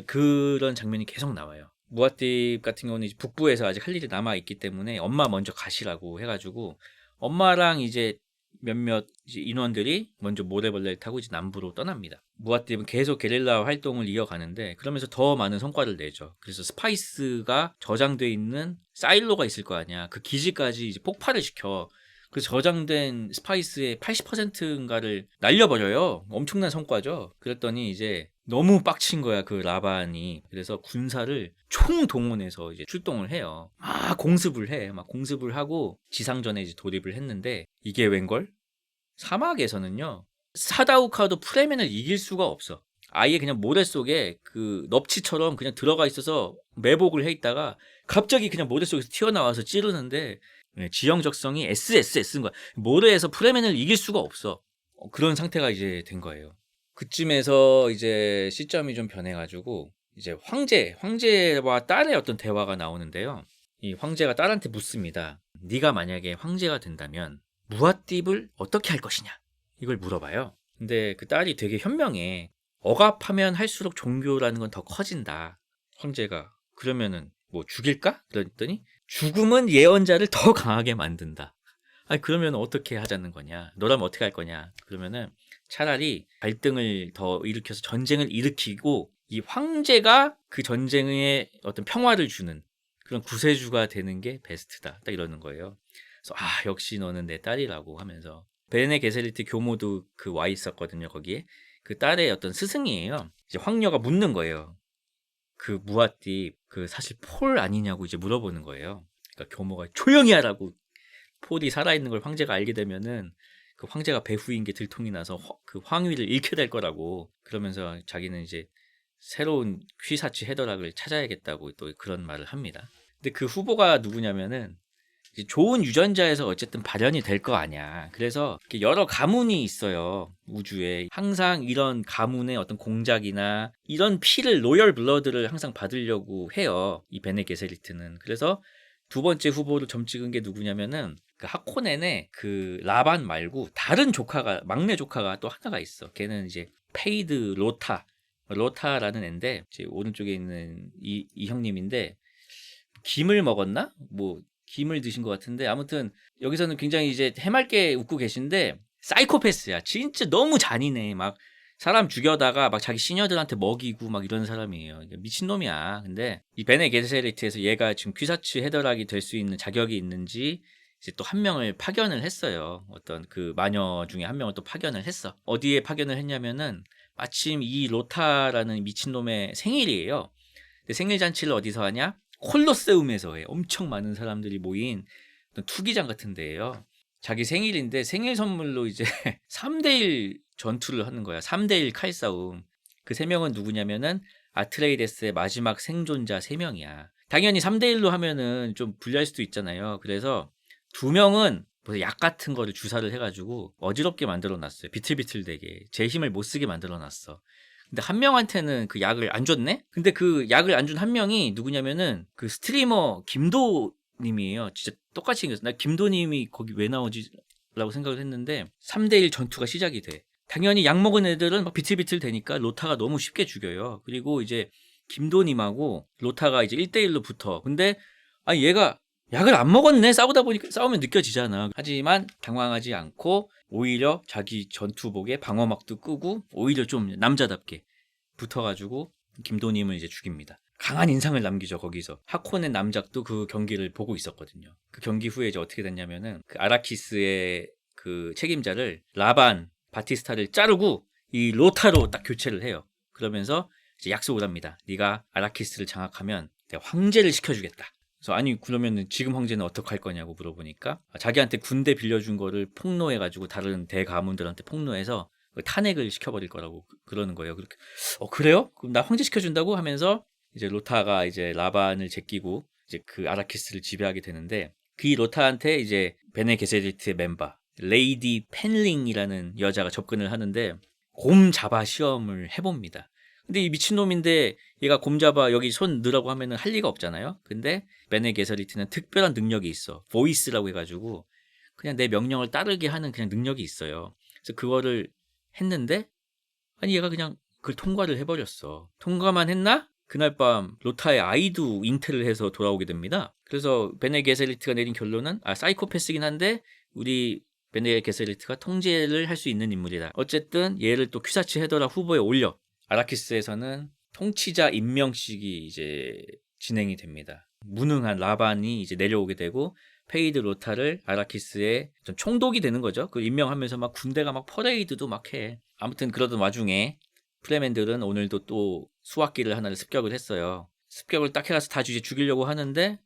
그런 장면이 계속 나와요. 무아팁 같은 경우는 이제 북부에서 아직 할 일이 남아 있기 때문에 엄마 먼저 가시라고 해가지고 엄마랑 이제 몇몇 이제 인원들이 먼저 모래벌레를 타고 이제 남부로 떠납니다. 무아팁은 계속 게릴라 활동을 이어가는데 그러면서 더 많은 성과를 내죠. 그래서 스파이스가 저장돼 있는 사일로가 있을 거 아니야. 그 기지까지 이제 폭발을 시켜. 그 저장된 스파이스의 80%인가를 날려버려요. 엄청난 성과죠. 그랬더니 이제 너무 빡친 거야, 그 라반이. 그래서 군사를 총동원해서 이제 출동을 해요. 공습을 해. 막 공습을 하고 지상전에 이제 돌입을 했는데 이게 웬걸? 사막에서는요, 사다우카도 프레멘을 이길 수가 없어. 아예 그냥 모래 속에 그 넙치처럼 그냥 들어가 있어서 매복을 해 있다가 갑자기 그냥 모래 속에서 튀어나와서 찌르는데 지형적성이 SSS인 거야. 모래에서 프레멘을 이길 수가 없어. 그런 상태가 이제 된 거예요. 그쯤에서 이제 시점이 좀 변해가지고 이제 황제와 딸의 어떤 대화가 나오는데요. 이 황제가 딸한테 묻습니다. 네가 만약에 황제가 된다면 무아팁을 어떻게 할 것이냐, 이걸 물어봐요. 근데 그 딸이 되게 현명해. 억압하면 할수록 종교라는 건 더 커진다. 황제가 그러면은 뭐 죽일까? 그랬더니 죽음은 예언자를 더 강하게 만든다. 그러면 어떻게 하자는 거냐? 너라면 어떻게 할 거냐? 그러면은 차라리 갈등을 더 일으켜서 전쟁을 일으키고 이 황제가 그 전쟁에 어떤 평화를 주는 그런 구세주가 되는 게 베스트다. 딱 이러는 거예요. 그래서 역시 너는 내 딸이라고 하면서, 베네 게세리트 교모도 그 와 있었거든요. 거기에 그 딸의 어떤 스승이에요. 이제 황녀가 묻는 거예요. 그 무아팁 그 사실 폴 아니냐고 이제 물어보는 거예요. 그러니까 교모가 조용히 하라고. 폴이 살아있는 걸 황제가 알게 되면은 그 황제가 배후인 게 들통이 나서 그 황위를 잃게 될 거라고. 그러면서 자기는 이제 새로운 휘사치 헤더락을 찾아야겠다고 또 그런 말을 합니다. 근데 그 후보가 누구냐면은 이제 좋은 유전자에서 어쨌든 발현이 될 거 아니야. 그래서 이렇게 여러 가문이 있어요. 우주에. 항상 이런 가문의 어떤 공작이나 이런 피를, 로열 블러드를 항상 받으려고 해요. 이 베네 게세리트는. 그래서 두 번째 후보로 점 찍은 게 누구냐면은 그 하코넨의 그 라반 말고 다른 조카가, 막내 조카가 또 하나가 있어. 걔는 이제 페이드 로타라는 애인데, 이제 오른쪽에 있는 이 형님인데, 김을 먹었나? 뭐 김을 드신 것 같은데, 아무튼 여기서는 굉장히 이제 해맑게 웃고 계신데 사이코패스야. 진짜 너무 잔인해. 막 사람 죽여다가 막 자기 시녀들한테 먹이고 막 이런 사람이에요. 미친놈이야. 근데 이 베네 게세리트에서 얘가 지금 퀴사츠 헤더락이 될 수 있는 자격이 있는지 이제 또 한 명을 파견을 했어요. 어떤 그 마녀 중에 한 명을 또 파견을 했어. 어디에 파견을 했냐면은 마침 이 로타라는 미친놈의 생일이에요. 근데 생일 잔치를 어디서 하냐? 콜로세움에서 해. 엄청 많은 사람들이 모인 투기장 같은 데예요. 자기 생일인데 생일 선물로 이제 3대1 전투를 하는 거야. 3대1 칼싸움. 그 3명은 누구냐면은 아트레이데스의 마지막 생존자 3명이야. 당연히 3대1로 하면은 좀 불리할 수도 있잖아요. 그래서 2명은 약 같은 거를 주사를 해가지고 어지럽게 만들어놨어요. 비틀비틀되게. 제 힘을 못 쓰게 만들어놨어. 근데 한 명한테는 그 약을 안 줬네? 근데 그 약을 안 준 한 명이 누구냐면은 그 스트리머 김도 님이에요. 진짜 똑같이 생겼어. 나 김도 님이 거기 왜 나오지? 라고 생각을 했는데 3대1 전투가 시작이 돼. 당연히 약 먹은 애들은 막 비틀비틀 되니까 로타가 너무 쉽게 죽여요. 그리고 이제 김도 님하고 로타가 이제 1대1로 붙어. 근데 아니 얘가 약을 안 먹었네. 싸우다 보니까 싸우면 느껴지잖아. 하지만 당황하지 않고 오히려 자기 전투복에 방어막도 끄고 오히려 좀 남자답게 붙어가지고 김도님을 이제 죽입니다. 강한 인상을 남기죠. 거기서 하코넨 남작도 그 경기를 보고 있었거든요. 그 경기 후에 이제 어떻게 됐냐면은 그 아라키스의 그 책임자를 라반 바티스타를 자르고 이 로타로 딱 교체를 해요. 그러면서 이제 약속을 합니다. 네가 아라키스를 장악하면 내가 황제를 시켜주겠다. 그래서 아니 그러면 지금 황제는 어떻게 할 거냐고 물어보니까 자기한테 군대 빌려준 거를 폭로해가지고 다른 대가문들한테 폭로해서 탄핵을 시켜버릴 거라고 그러는 거예요. 그렇게 그래요? 그럼 나 황제 시켜준다고 하면서 이제 로타가 이제 라반을 제끼고 이제 그 아라키스를 지배하게 되는데 그 로타한테 이제 베네 게세리트의 멤버 레이디 펜링이라는 여자가 접근을 하는데 곰 잡아 시험을 해봅니다. 근데 이 미친놈인데 얘가 곰 잡아 여기 손 넣으라고 하면은 할 리가 없잖아요. 근데 베네 게세리트는 특별한 능력이 있어. 보이스라고 해가지고 그냥 내 명령을 따르게 하는 그냥 능력이 있어요. 그래서 그거를 했는데 아니 얘가 그냥 그걸 통과를 해버렸어. 통과만 했나? 그날 밤 로타의 아이도 잉태를 해서 돌아오게 됩니다. 그래서 베네 게세리트가 내린 결론은 사이코패스긴 한데 우리 베네 게세리트가 통제를 할 수 있는 인물이다. 어쨌든 얘를 또 퀴사츠 헤더라 후보에 올려. 아라키스에서는 통치자 임명식이 이제 진행이 됩니다. 무능한 라반이 이제 내려오게 되고 페이드 로타를 아라키스의 총독이 되는 거죠. 그 임명하면서 막 군대가 막 퍼레이드도 막 해. 아무튼 그러던 와중에 프레맨들은 오늘도 또 수학기를 하나를 습격을 했어요. 습격을 딱 해가서 다 이제 죽이려고 하는데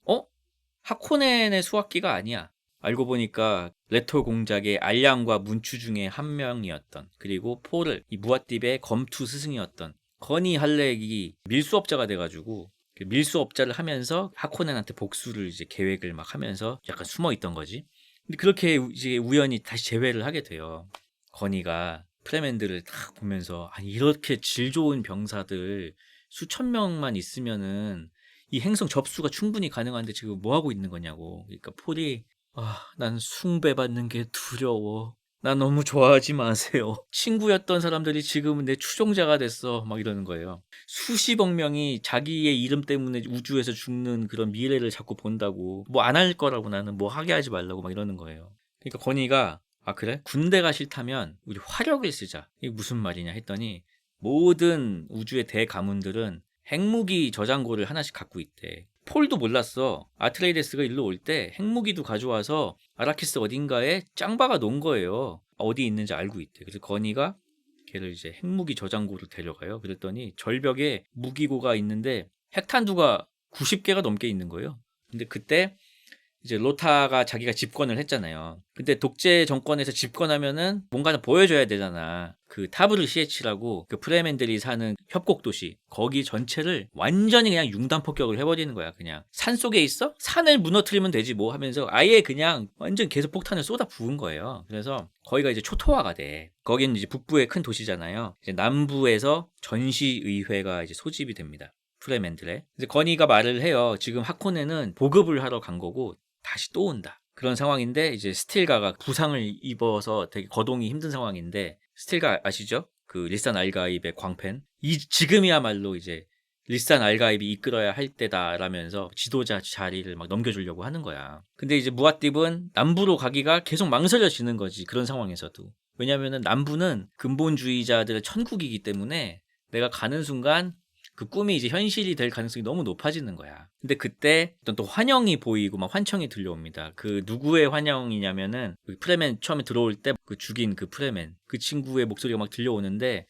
하코넨의 수학기가 아니야. 알고 보니까 레토 공작의 알량과 문추 중에 한 명이었던, 그리고 폴을 이 무아띠베의 검투 스승이었던 거니 할렉이 밀수업자가 돼가지고 그 밀수업자를 하면서 하코넨한테 복수를 이제 계획을 막 하면서 약간 숨어 있던 거지. 근데 그렇게 이제 우연히 다시 재회를 하게 돼요. 거니가 프레맨들을 딱 보면서 아니 이렇게 질 좋은 병사들 수천 명만 있으면은 이 행성 접수가 충분히 가능한데 지금 뭐 하고 있는 거냐고. 그러니까 폴이 난 숭배받는 게 두려워. 나 너무 좋아하지 마세요. 친구였던 사람들이 지금은 내 추종자가 됐어. 막 이러는 거예요. 수십억 명이 자기의 이름 때문에 우주에서 죽는 그런 미래를 자꾸 본다고. 뭐 안 할 거라고 나는 뭐 하게 하지 말라고 막 이러는 거예요. 그러니까 건이가 그래? 군대가 싫다면 우리 화력을 쓰자. 이게 무슨 말이냐 했더니 모든 우주의 대가문들은 핵무기 저장고를 하나씩 갖고 있대. 폴도 몰랐어. 아트레이데스가 일로 올 때 핵무기도 가져와서 아라키스 어딘가에 짱박아 놓은 거예요. 어디 있는지 알고 있대. 그래서 건이가 걔를 이제 핵무기 저장고로 데려가요. 그랬더니 절벽에 무기고가 있는데 핵탄두가 90개가 넘게 있는 거예요. 근데 그때 이제 로타가 자기가 집권을 했잖아요. 근데 독재 정권에서 집권하면은 뭔가는 보여줘야 되잖아. 그 타브르시에치라고 그 프레멘들이 사는 협곡 도시 거기 전체를 완전히 그냥 융단 폭격을 해버리는 거야. 그냥 산 속에 있어? 산을 무너뜨리면 되지 뭐 하면서 아예 그냥 완전 계속 폭탄을 쏟아 부은 거예요. 그래서 거기가 이제 초토화가 돼. 거기는 이제 북부의 큰 도시잖아요. 이제 남부에서 전시의회가 이제 소집이 됩니다. 프레멘들의. 이제 건이가 말을 해요. 지금 하코네는 보급을 하러 간 거고 다시 또 온다. 그런 상황인데 이제 스틸가가 부상을 입어서 되게 거동이 힘든 상황인데 스틸가 아시죠? 그 리산 알가입의 광팬. 지금이야말로 이제 리산 알가입이 이끌어야 할 때다라면서 지도자 자리를 막 넘겨주려고 하는 거야. 근데 이제 무아팁은 남부로 가기가 계속 망설여지는 거지. 그런 상황에서도. 왜냐면은 남부는 근본주의자들의 천국이기 때문에 내가 가는 순간 그 꿈이 이제 현실이 될 가능성이 너무 높아지는 거야. 근데 그때 어떤 또 환영이 보이고 막 환청이 들려옵니다. 그 누구의 환영이냐면은 그 프레멘 처음에 들어올 때 그 죽인 그 프레멘 그 친구의 목소리가 막 들려오는데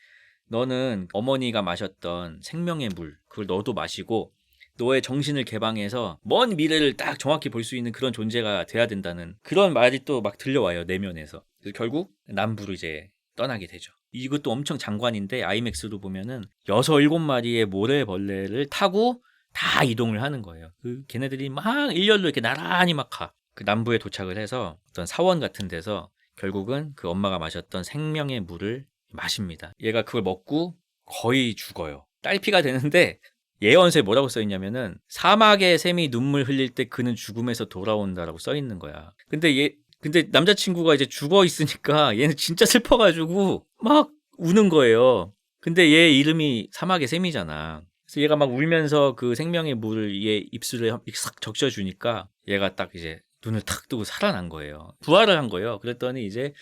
너는 어머니가 마셨던 생명의 물 그걸 너도 마시고 너의 정신을 개방해서 먼 미래를 딱 정확히 볼 수 있는 그런 존재가 돼야 된다는 그런 말이 또 막 들려와요. 내면에서. 그래서 결국 남부로 이제 떠나게 되죠. 이것도 엄청 장관인데 아이맥스로 보면은 6, 7마리의 모래벌레를 타고 다 이동을 하는 거예요. 그 걔네들이 막 일렬로 이렇게 나란히 막 가. 그 남부에 도착을 해서 어떤 사원 같은 데서 결국은 그 엄마가 마셨던 생명의 물을 마십니다. 얘가 그걸 먹고 거의 죽어요. 딸피가 되는데 예언서에 뭐라고 써있냐면은 사막의 샘이 눈물 흘릴 때 그는 죽음에서 돌아온다라고 써있는 거야. 근데 남자친구가 이제 죽어 있으니까 얘는 진짜 슬퍼가지고 막 우는 거예요. 근데 얘 이름이 사막의 샘이잖아. 그래서 얘가 막 울면서 그 생명의 물을 얘 입술에 싹 적셔주니까 얘가 딱 이제 눈을 탁 뜨고 살아난 거예요. 부활을 한 거예요. 그랬더니 이제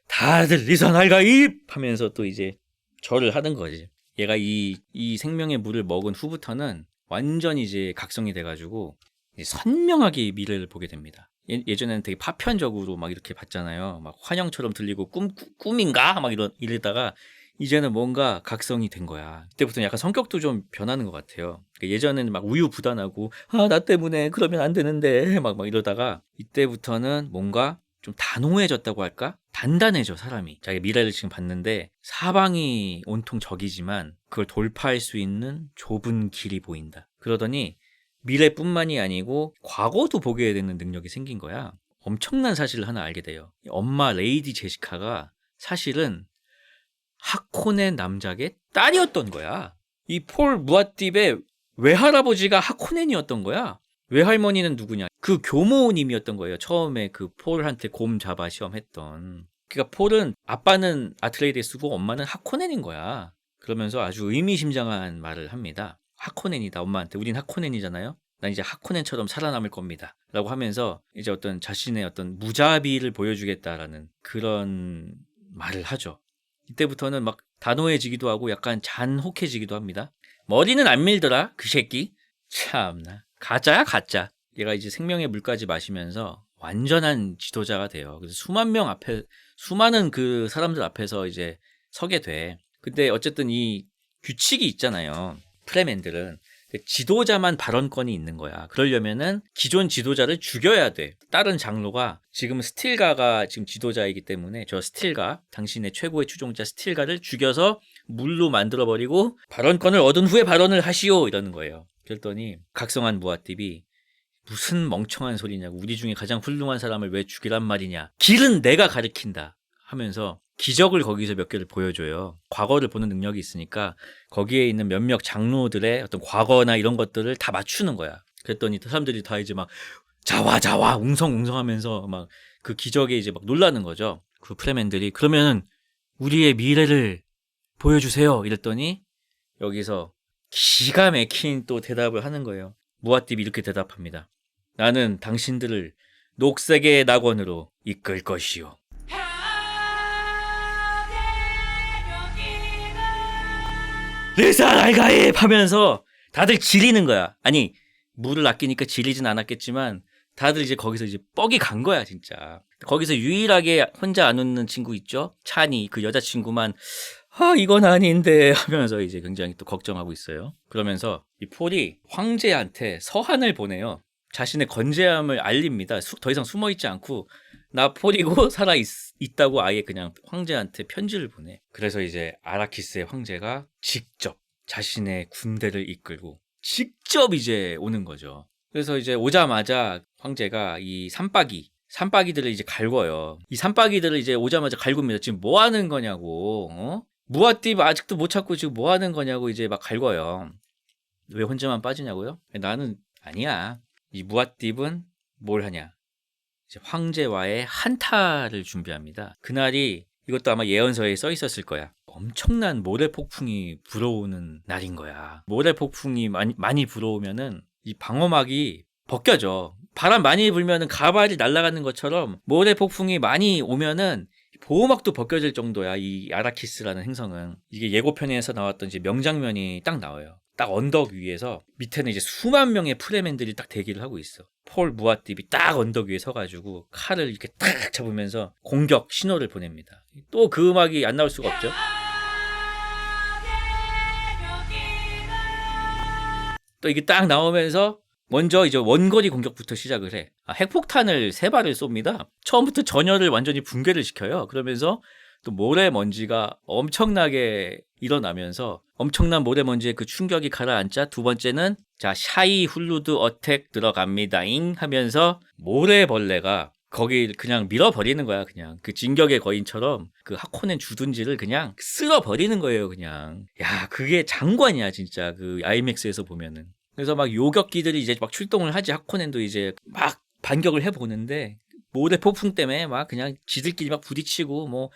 다들 리선할가입 하면서 또 이제 절을 하는 거지. 얘가 이 생명의 물을 먹은 후부터는 완전히 이제 각성이 돼가지고 선명하게 미래를 보게 됩니다. 예전에는 되게 파편적으로 막 이렇게 봤잖아요. 막 환영처럼 들리고 꿈인가? 막 이러다가 이제는 뭔가 각성이 된 거야. 그때부터는 약간 성격도 좀 변하는 것 같아요. 예전에는 막 우유부단하고 나 때문에 그러면 안 되는데 막 이러다가 이때부터는 뭔가 좀 단호해졌다고 할까? 단단해져 사람이. 자기 미래를 지금 봤는데 사방이 온통 적이지만 그걸 돌파할 수 있는 좁은 길이 보인다. 그러더니 미래뿐만이 아니고 과거도 보게 되는 능력이 생긴 거야. 엄청난 사실을 하나 알게 돼요. 엄마 레이디 제시카가 사실은 하코네 남작의 딸이었던 거야. 이 폴 무아팁의 외할아버지가 하코넨이었던 거야. 외할머니는 누구냐? 그 교모님이었던 거예요. 처음에 그 폴한테 곰 잡아 시험했던. 그러니까 폴은 아빠는 아트레이데스고 엄마는 하코넨인 거야. 그러면서 아주 의미심장한 말을 합니다. 하코넨이다 엄마한테. 우린 하코넨이잖아요. 난 이제 하코넨처럼 살아남을 겁니다. 라고 하면서 이제 어떤 자신의 어떤 무자비를 보여주겠다라는 그런 말을 하죠. 이때부터는 막 단호해지기도 하고 약간 잔혹해지기도 합니다. 머리는 안 밀더라 그 새끼. 참나 가짜야 가짜. 얘가 이제 생명의 물까지 마시면서 완전한 지도자가 돼요. 그래서 수많은 그 사람들 앞에서 이제 서게 돼. 근데 어쨌든 이 규칙이 있잖아요. 프레멘들은 지도자만 발언권이 있는 거야. 그러려면은 기존 지도자를 죽여야 돼. 다른 장로가 지금 스틸가가 지금 지도자이기 때문에 저 스틸가, 당신의 최고의 추종자 스틸가를 죽여서 물로 만들어버리고 발언권을 얻은 후에 발언을 하시오 이러는 거예요. 그랬더니 각성한 무아팁이 무슨 멍청한 소리냐고. 우리 중에 가장 훌륭한 사람을 왜 죽이란 말이냐. 길은 내가 가리킨다 하면서 기적을 거기서 몇 개를 보여줘요. 과거를 보는 능력이 있으니까 거기에 있는 몇몇 장로들의 어떤 과거나 이런 것들을 다 맞추는 거야. 그랬더니 사람들이 다 이제 막 자와 웅성웅성하면서 막 그 기적에 이제 막 놀라는 거죠. 그 프레멘들이 그러면 우리의 미래를 보여주세요 이랬더니 여기서 기가 막힌 또 대답을 하는 거예요. 무아팁이 이렇게 대답합니다. 나는 당신들을 녹색의 낙원으로 이끌 것이요. 리산 알가입 하면서 다들 지리는 거야. 아니 물을 아끼니까 지리진 않았겠지만 다들 이제 거기서 이제 뻑이 간 거야 진짜. 거기서 유일하게 혼자 안 웃는 친구 있죠? 찬이 그 여자친구만 이건 아닌데 하면서 이제 굉장히 또 걱정하고 있어요. 그러면서 이 폴이 황제한테 서한을 보내요. 자신의 건재함을 알립니다. 더 이상 숨어있지 않고 나 폴이고 있다고 아예 그냥 황제한테 편지를 보내. 그래서 이제 아라키스의 황제가 직접 자신의 군대를 이끌고 직접 이제 오는 거죠. 그래서 이제 오자마자 황제가 이 산박이들을 이제 갈궈요. 이 산박이들을 이제 오자마자 갈굽니다. 지금 뭐 하는 거냐고. 무아띠브 아직도 못 찾고 지금 뭐 하는 거냐고 이제 막 갈궈요. 왜 혼자만 빠지냐고요? 나는 아니야. 이 무아띠브는 뭘 하냐? 이제 황제와의 한타를 준비합니다. 그날이 이것도 아마 예언서에 써 있었을 거야. 엄청난 모래 폭풍이 불어오는 날인 거야. 모래 폭풍이 많이 불어오면은 이 방어막이 벗겨져. 바람 많이 불면은 가발이 날아가는 것처럼 모래 폭풍이 많이 오면은 보호막도 벗겨질 정도야. 이 아라키스라는 행성은. 이게 예고편에서 나왔던 이제 명장면이 딱 나와요. 딱 언덕 위에서 밑에는 이제 수만 명의 프레맨들이 딱 대기를 하고 있어. 폴 무아띠비 딱 언덕 위에 서가지고 칼을 이렇게 딱 잡으면서 공격 신호를 보냅니다. 또 그 음악이 안 나올 수가 없죠. 또 이게 딱 나오면서 먼저 이제 원거리 공격부터 시작을 해. 핵폭탄을 3발을 쏩니다. 처음부터 전열을 완전히 붕괴를 시켜요. 그러면서 또 모래먼지가 엄청나게 일어나면서 엄청난 모래먼지의 그 충격이 가라앉자 두 번째는 자 샤이 훌루드 어택 들어갑니다잉 하면서 모래벌레가 거기 그냥 밀어버리는 거야. 그냥 그 진격의 거인처럼 그 하코넨 주둔지를 그냥 쓸어버리는 거예요. 그냥 야 그게 장관이야 진짜 그 아이맥스에서 보면은. 그래서 막 요격기들이 이제 막 출동을 하지. 하코넨도 이제 막 반격을 해보는데 모래 폭풍 때문에 막 그냥 지들끼리 막 부딪히고 뭐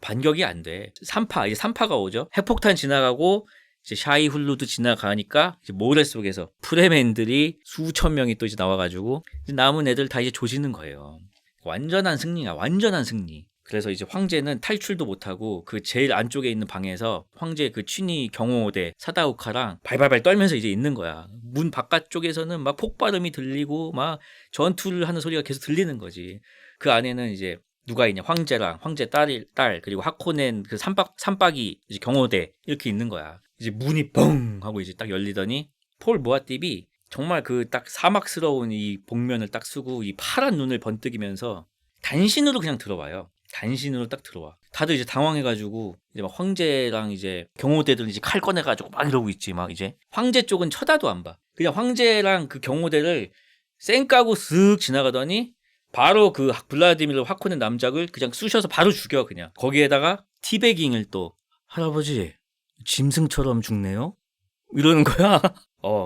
반격이 안 돼. 이제 3파가 오죠. 핵폭탄 지나가고 이제 샤이 훌루드 지나가니까 이제 모래 속에서 프레맨들이 수천 명이 또 이제 나와가지고 이제 남은 애들 다 이제 조지는 거예요. 완전한 승리야. 완전한 승리. 그래서 이제 황제는 탈출도 못하고 그 제일 안쪽에 있는 방에서 황제 그 취니 경호대 사다우카랑 발발발 떨면서 이제 있는 거야. 문 바깥쪽에서는 막 폭발음이 들리고 막 전투를 하는 소리가 계속 들리는 거지. 그 안에는 이제 누가 있냐? 황제랑 황제 딸 그리고 하코넨 그 산박이 이제 경호대 이렇게 있는 거야. 이제 문이 뻥 하고 이제 딱 열리더니 폴 무아띠비 정말 그 딱 사막스러운 이 복면을 딱 쓰고 이 파란 눈을 번뜩이면서 단신으로 그냥 들어와요. 단신으로 딱 들어와. 다들 이제 당황해가지고 이제 막 황제랑 이제 경호대들 이제 칼 꺼내가지고 막 이러고 있지. 막 이제 황제 쪽은 쳐다도 안 봐. 그냥 황제랑 그 경호대를 쌩 까고 쓱 지나가더니 바로 그 블라디미르 하코넨 남작을 그냥 쑤셔서 바로 죽여. 그냥 거기에다가 티베깅을 또 할아버지 짐승처럼 죽네요 이러는 거야.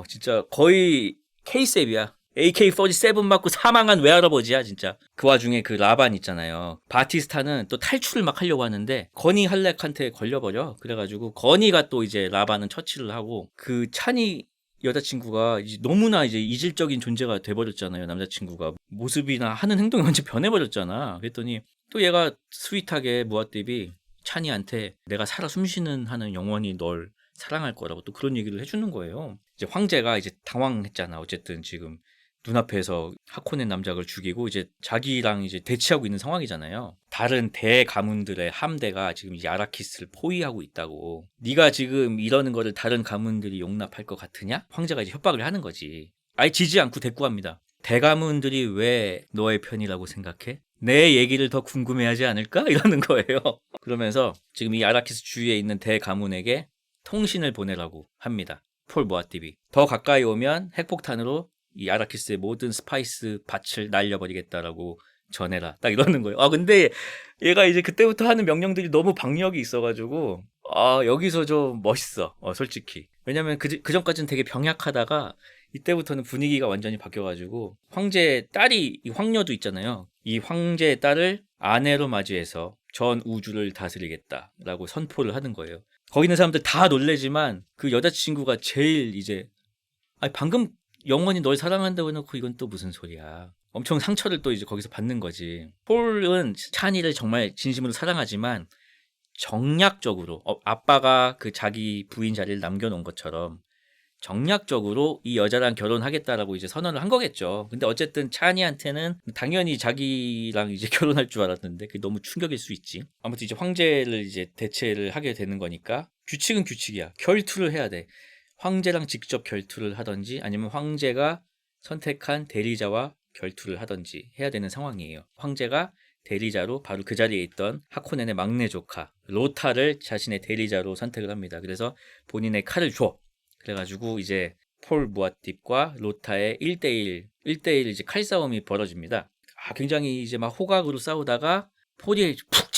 진짜 거의 K-셉이야. AK-47 맞고 사망한 외할아버지야 진짜. 그 와중에 그 라반 있잖아요. 바티스타는 또 탈출을 막 하려고 하는데 거니 할렉한테 걸려버려. 그래가지고 거니가 또 이제 라반은 처치를 하고 그 찬이 여자친구가 이제 너무나 이제 이질적인 존재가 돼버렸잖아요. 남자친구가 모습이나 하는 행동이 완전 변해버렸잖아. 그랬더니 또 얘가 스윗하게 무아띠비 찬이한테 내가 살아 숨쉬는 한은 영원히 널 사랑할 거라고 또 그런 얘기를 해주는 거예요. 이제 황제가 이제 당황했잖아. 어쨌든 지금 눈앞에서 하코넨 남작을 죽이고 이제 자기랑 이제 대치하고 있는 상황이잖아요. 다른 대가문들의 함대가 지금 이제 아라키스를 포위하고 있다고. 네가 지금 이러는 거를 다른 가문들이 용납할 것 같으냐? 황제가 이제 협박을 하는 거지. 아예 지지 않고 대꾸합니다. 대가문들이 왜 너의 편이라고 생각해? 내 얘기를 더 궁금해하지 않을까? 이러는 거예요. 그러면서 지금 이 아라키스 주위에 있는 대가문에게 통신을 보내라고 합니다. 폴 무아띠비. 더 가까이 오면 핵폭탄으로 이 아라키스의 모든 스파이스 밭을 날려버리겠다라고 전해라. 딱 이러는 거예요. 근데 얘가 이제 그때부터 하는 명령들이 너무 박력이 있어가지고 여기서 좀 멋있어. 솔직히. 왜냐면 그 전까지는 되게 병약하다가 이때부터는 분위기가 완전히 바뀌어가지고 황제 딸이 이 황녀도 있잖아요. 이 황제의 딸을 아내로 맞이해서 전 우주를 다스리겠다라고 선포를 하는 거예요. 거기 있는 사람들 다 놀래지만 그 여자친구가 제일 이제 방금 영원히 널 사랑한다고 해놓고 이건 또 무슨 소리야. 엄청 상처를 또 이제 거기서 받는 거지. 폴은 찬이를 정말 진심으로 사랑하지만 정략적으로 아빠가 그 자기 부인 자리를 남겨놓은 것처럼 정략적으로 이 여자랑 결혼하겠다라고 이제 선언을 한 거겠죠. 근데 어쨌든 찬이한테는 당연히 자기랑 이제 결혼할 줄 알았는데 그게 너무 충격일 수 있지. 아무튼 이제 황제를 이제 대체를 하게 되는 거니까 규칙은 규칙이야. 결투를 해야 돼. 황제랑 직접 결투를 하든지 아니면 황제가 선택한 대리자와 결투를 하든지 해야 되는 상황이에요. 황제가 대리자로 바로 그 자리에 있던 하코넨의 막내 조카 로타를 자신의 대리자로 선택을 합니다. 그래서 본인의 칼을 줘. 그래가지고 이제 폴 무아팁과 로타의 1대1 이제 칼싸움이 벌어집니다. 굉장히 이제 막 호각으로 싸우다가 폴이 푹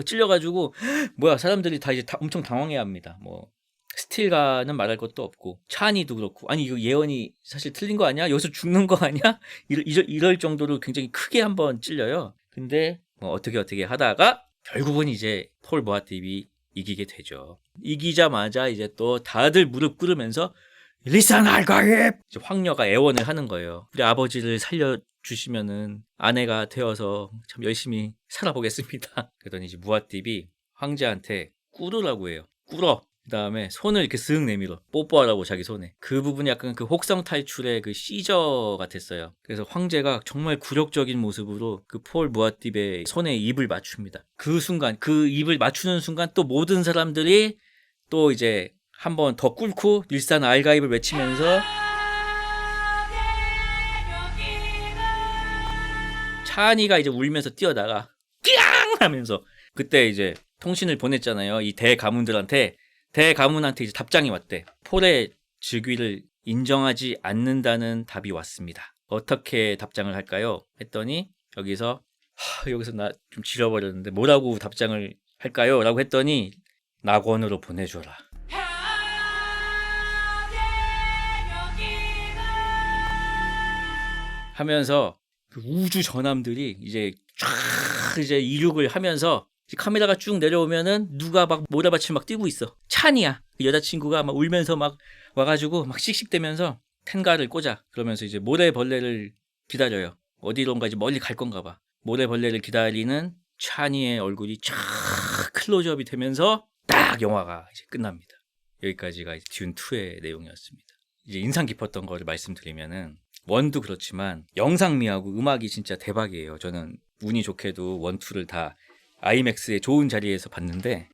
찔려가지고 뭐야, 사람들이 다 이제 엄청 당황해야 합니다. 뭐 스틸가는 말할 것도 없고 차니도 그렇고, 아니 이거 예언이 사실 틀린 거 아니야? 여기서 죽는 거 아니야? 이럴 정도로 굉장히 크게 한번 찔려요. 근데 뭐 어떻게 하다가 결국은 이제 폴 무아팁이 이기게 되죠. 이기자마자 이제 또 다들 무릎 꿇으면서 리산 알가입! 황녀가 애원을 하는 거예요. 우리 아버지를 살려주시면은 아내가 되어서 참 열심히 살아보겠습니다. 그러더니 이제 무아팁이 황제한테 꿇으라고 해요. 꿇어. 그 다음에 손을 이렇게 쓱 내밀어 뽀뽀하라고, 자기 손에. 그 부분이 약간 그 혹성 탈출의 그 시저 같았어요. 그래서 황제가 정말 굴욕적인 모습으로 그 폴 무아팁의 손에 입을 맞춥니다. 그 순간, 그 입을 맞추는 순간 또 모든 사람들이 또 이제 한 번 더 꿇고 일산 알가입을 외치면서 차니가 이제 울면서 뛰어나가 끼앙 하면서, 그때 이제 통신을 보냈잖아요. 이 대가문한테 이제 답장이 왔대. 폴의 즉위를 인정하지 않는다는 답이 왔습니다. 어떻게 답장을 할까요? 했더니 여기서 나 좀 지려버렸는데 뭐라고 답장을 할까요? 라고 했더니 낙원으로 보내줘라 하면서 그 우주 전함들이 이제 쫙 이제 이륙을 하면서 카메라가 쭉 내려오면은 누가 막 모래밭을 막 뛰고 있어. 찬이야. 그 여자친구가 막 울면서 막 와가지고 막 씩씩대면서 텐가를 꽂아. 그러면서 이제 모래벌레를 기다려요. 어디론가 이제 멀리 갈 건가 봐. 모래벌레를 기다리는 찬이의 얼굴이 쫙 클로즈업이 되면서 딱 영화가 이제 끝납니다. 여기까지가 이제 듄2의 내용이었습니다. 이제 인상 깊었던 거를 말씀드리면은, 원도 그렇지만 영상미하고 음악이 진짜 대박이에요. 저는 운이 좋게도 원, 투를 다 아이맥스의 좋은 자리에서 봤는데,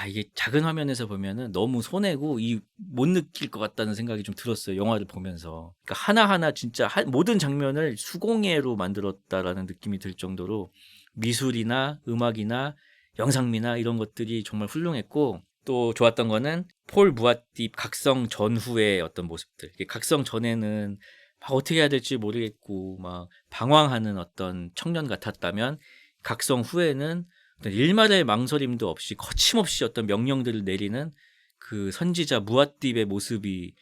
이게 작은 화면에서 보면은 너무 손해고 못 느낄 것 같다는 생각이 좀 들었어요. 영화를 보면서. 그러니까 하나하나 진짜 모든 장면을 수공예로 만들었다라는 느낌이 들 정도로 미술이나 음악이나 영상미나 이런 것들이 정말 훌륭했고, 또 좋았던 거는 폴 무아팁 각성 전후의 어떤 모습들. 각성 전에는 막 어떻게 해야 될지 모르겠고 막 방황하는 어떤 청년 같았다면, 각성 후에는 일말의 망설임도 없이 거침없이 어떤 명령들을 내리는 그 선지자 무아팁의 모습이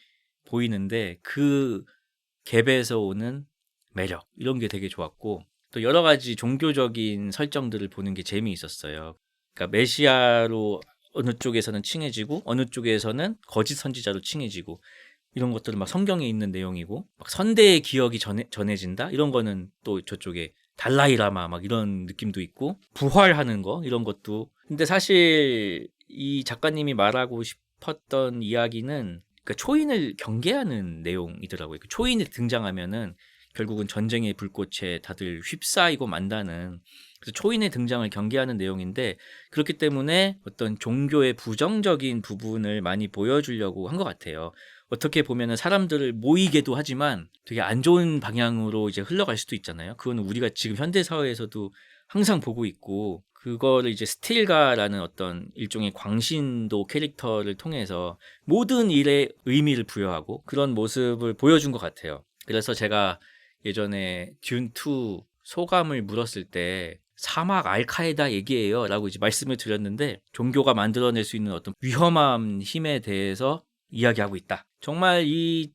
보이는데, 그 갭에서 오는 매력, 이런 게 되게 좋았고, 또 여러 가지 종교적인 설정들을 보는 게 재미있었어요. 그러니까 메시아로 어느 쪽에서는 칭해지고 어느 쪽에서는 거짓 선지자로 칭해지고, 이런 것들은 막 성경에 있는 내용이고, 막 선대의 기억이 전해진다? 이런 거는 또 저쪽에 달라이라마 막 이런 느낌도 있고, 부활하는 거 이런 것도. 근데 사실 이 작가님이 말하고 싶었던 이야기는 그러니까 초인을 경계하는 내용이더라고요. 초인이 등장하면은 결국은 전쟁의 불꽃에 다들 휩싸이고 만다는, 그래서 초인의 등장을 경계하는 내용인데, 그렇기 때문에 어떤 종교의 부정적인 부분을 많이 보여주려고 한 것 같아요. 어떻게 보면은 사람들을 모이게도 하지만 되게 안 좋은 방향으로 이제 흘러갈 수도 있잖아요. 그건 우리가 지금 현대 사회에서도 항상 보고 있고, 그거를 이제 스틸가라는 어떤 일종의 광신도 캐릭터를 통해서 모든 일에 의미를 부여하고 그런 모습을 보여준 것 같아요. 그래서 제가 예전에 듄2 소감을 물었을 때 사막 알카에다 얘기예요 라고 이제 말씀을 드렸는데, 종교가 만들어낼 수 있는 어떤 위험한 힘에 대해서 이야기하고 있다. 정말 이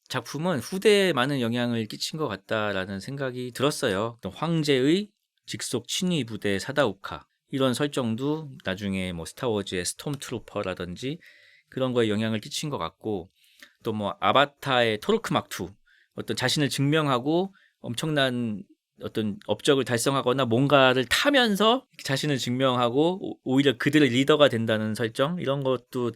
작품은 후대에 많은 영향을 끼친 것 같다라는 생각이 들었어요. 황제의 직속 친위 부대 사다우카, 이런 설정도 나중에 뭐 스타워즈의 스톰트루퍼라든지 그런 거에 영향을 끼친 것 같고, 또 뭐 아바타의 토르크 막2, 어떤 자신을 증명하고 엄청난 어떤 업적을 달성하거나 뭔가를 타면서 자신을 증명하고 오히려 그들의 리더가 된다는 설정, 이런 것도,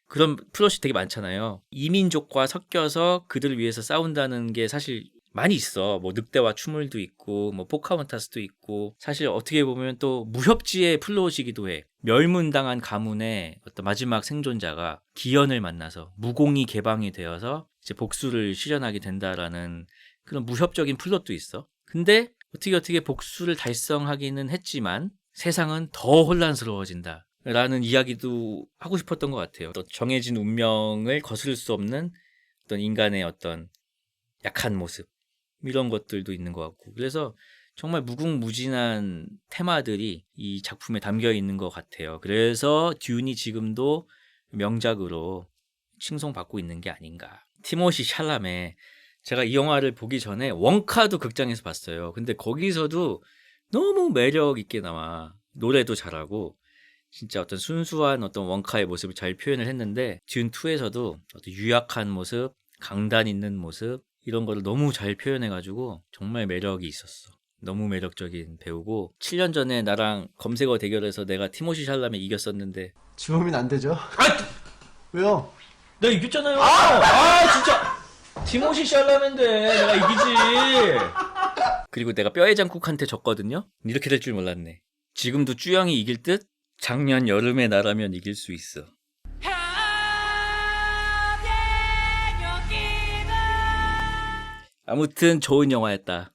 그런 플롯이 되게 많잖아요. 이민족과 섞여서 그들을 위해서 싸운다는 게 사실 많이 있어. 뭐 늑대와 추물도 있고 뭐 포카혼타스도 있고, 사실 어떻게 보면 또 무협지의 플롯이기도 해. 멸문당한 가문의 어떤 마지막 생존자가 기현을 만나서 무공이 개방이 되어서 이제 복수를 실현하게 된다라는 그런 무협적인 플롯도 있어. 근데 어떻게 복수를 달성하기는 했지만 세상은 더 혼란스러워진다 라는 이야기도 하고 싶었던 것 같아요. 또 정해진 운명을 거스를 수 없는 어떤 인간의 어떤 약한 모습, 이런 것들도 있는 것 같고, 그래서 정말 무궁무진한 테마들이 이 작품에 담겨 있는 것 같아요. 그래서 듄이 지금도 명작으로 칭송받고 있는 게 아닌가. 티모시 샬라메, 제가 이 영화를 보기 전에 원카도 극장에서 봤어요. 근데 거기서도 너무 매력 있게 나와. 노래도 잘하고 진짜 어떤 순수한 어떤 원카의 모습을 잘 표현을 했는데, 듄2에서도 어떤 유약한 모습, 강단 있는 모습, 이런 거를 너무 잘 표현해가지고 정말 매력이 있었어. 너무 매력적인 배우고, 7년 전에 나랑 검색어 대결에서 내가 티모시 샬라메 이겼었는데. 주범인 안 되죠? 왜요? 내가 이겼잖아요. 진짜 티모시 샬라메인데 내가 이기지. 그리고 내가 뼈해장국한테 졌거든요. 이렇게 될 줄 몰랐네. 지금도 쭈영이 이길 듯? 작년 여름에 나라면 이길 수 있어. 아무튼 좋은 영화였다.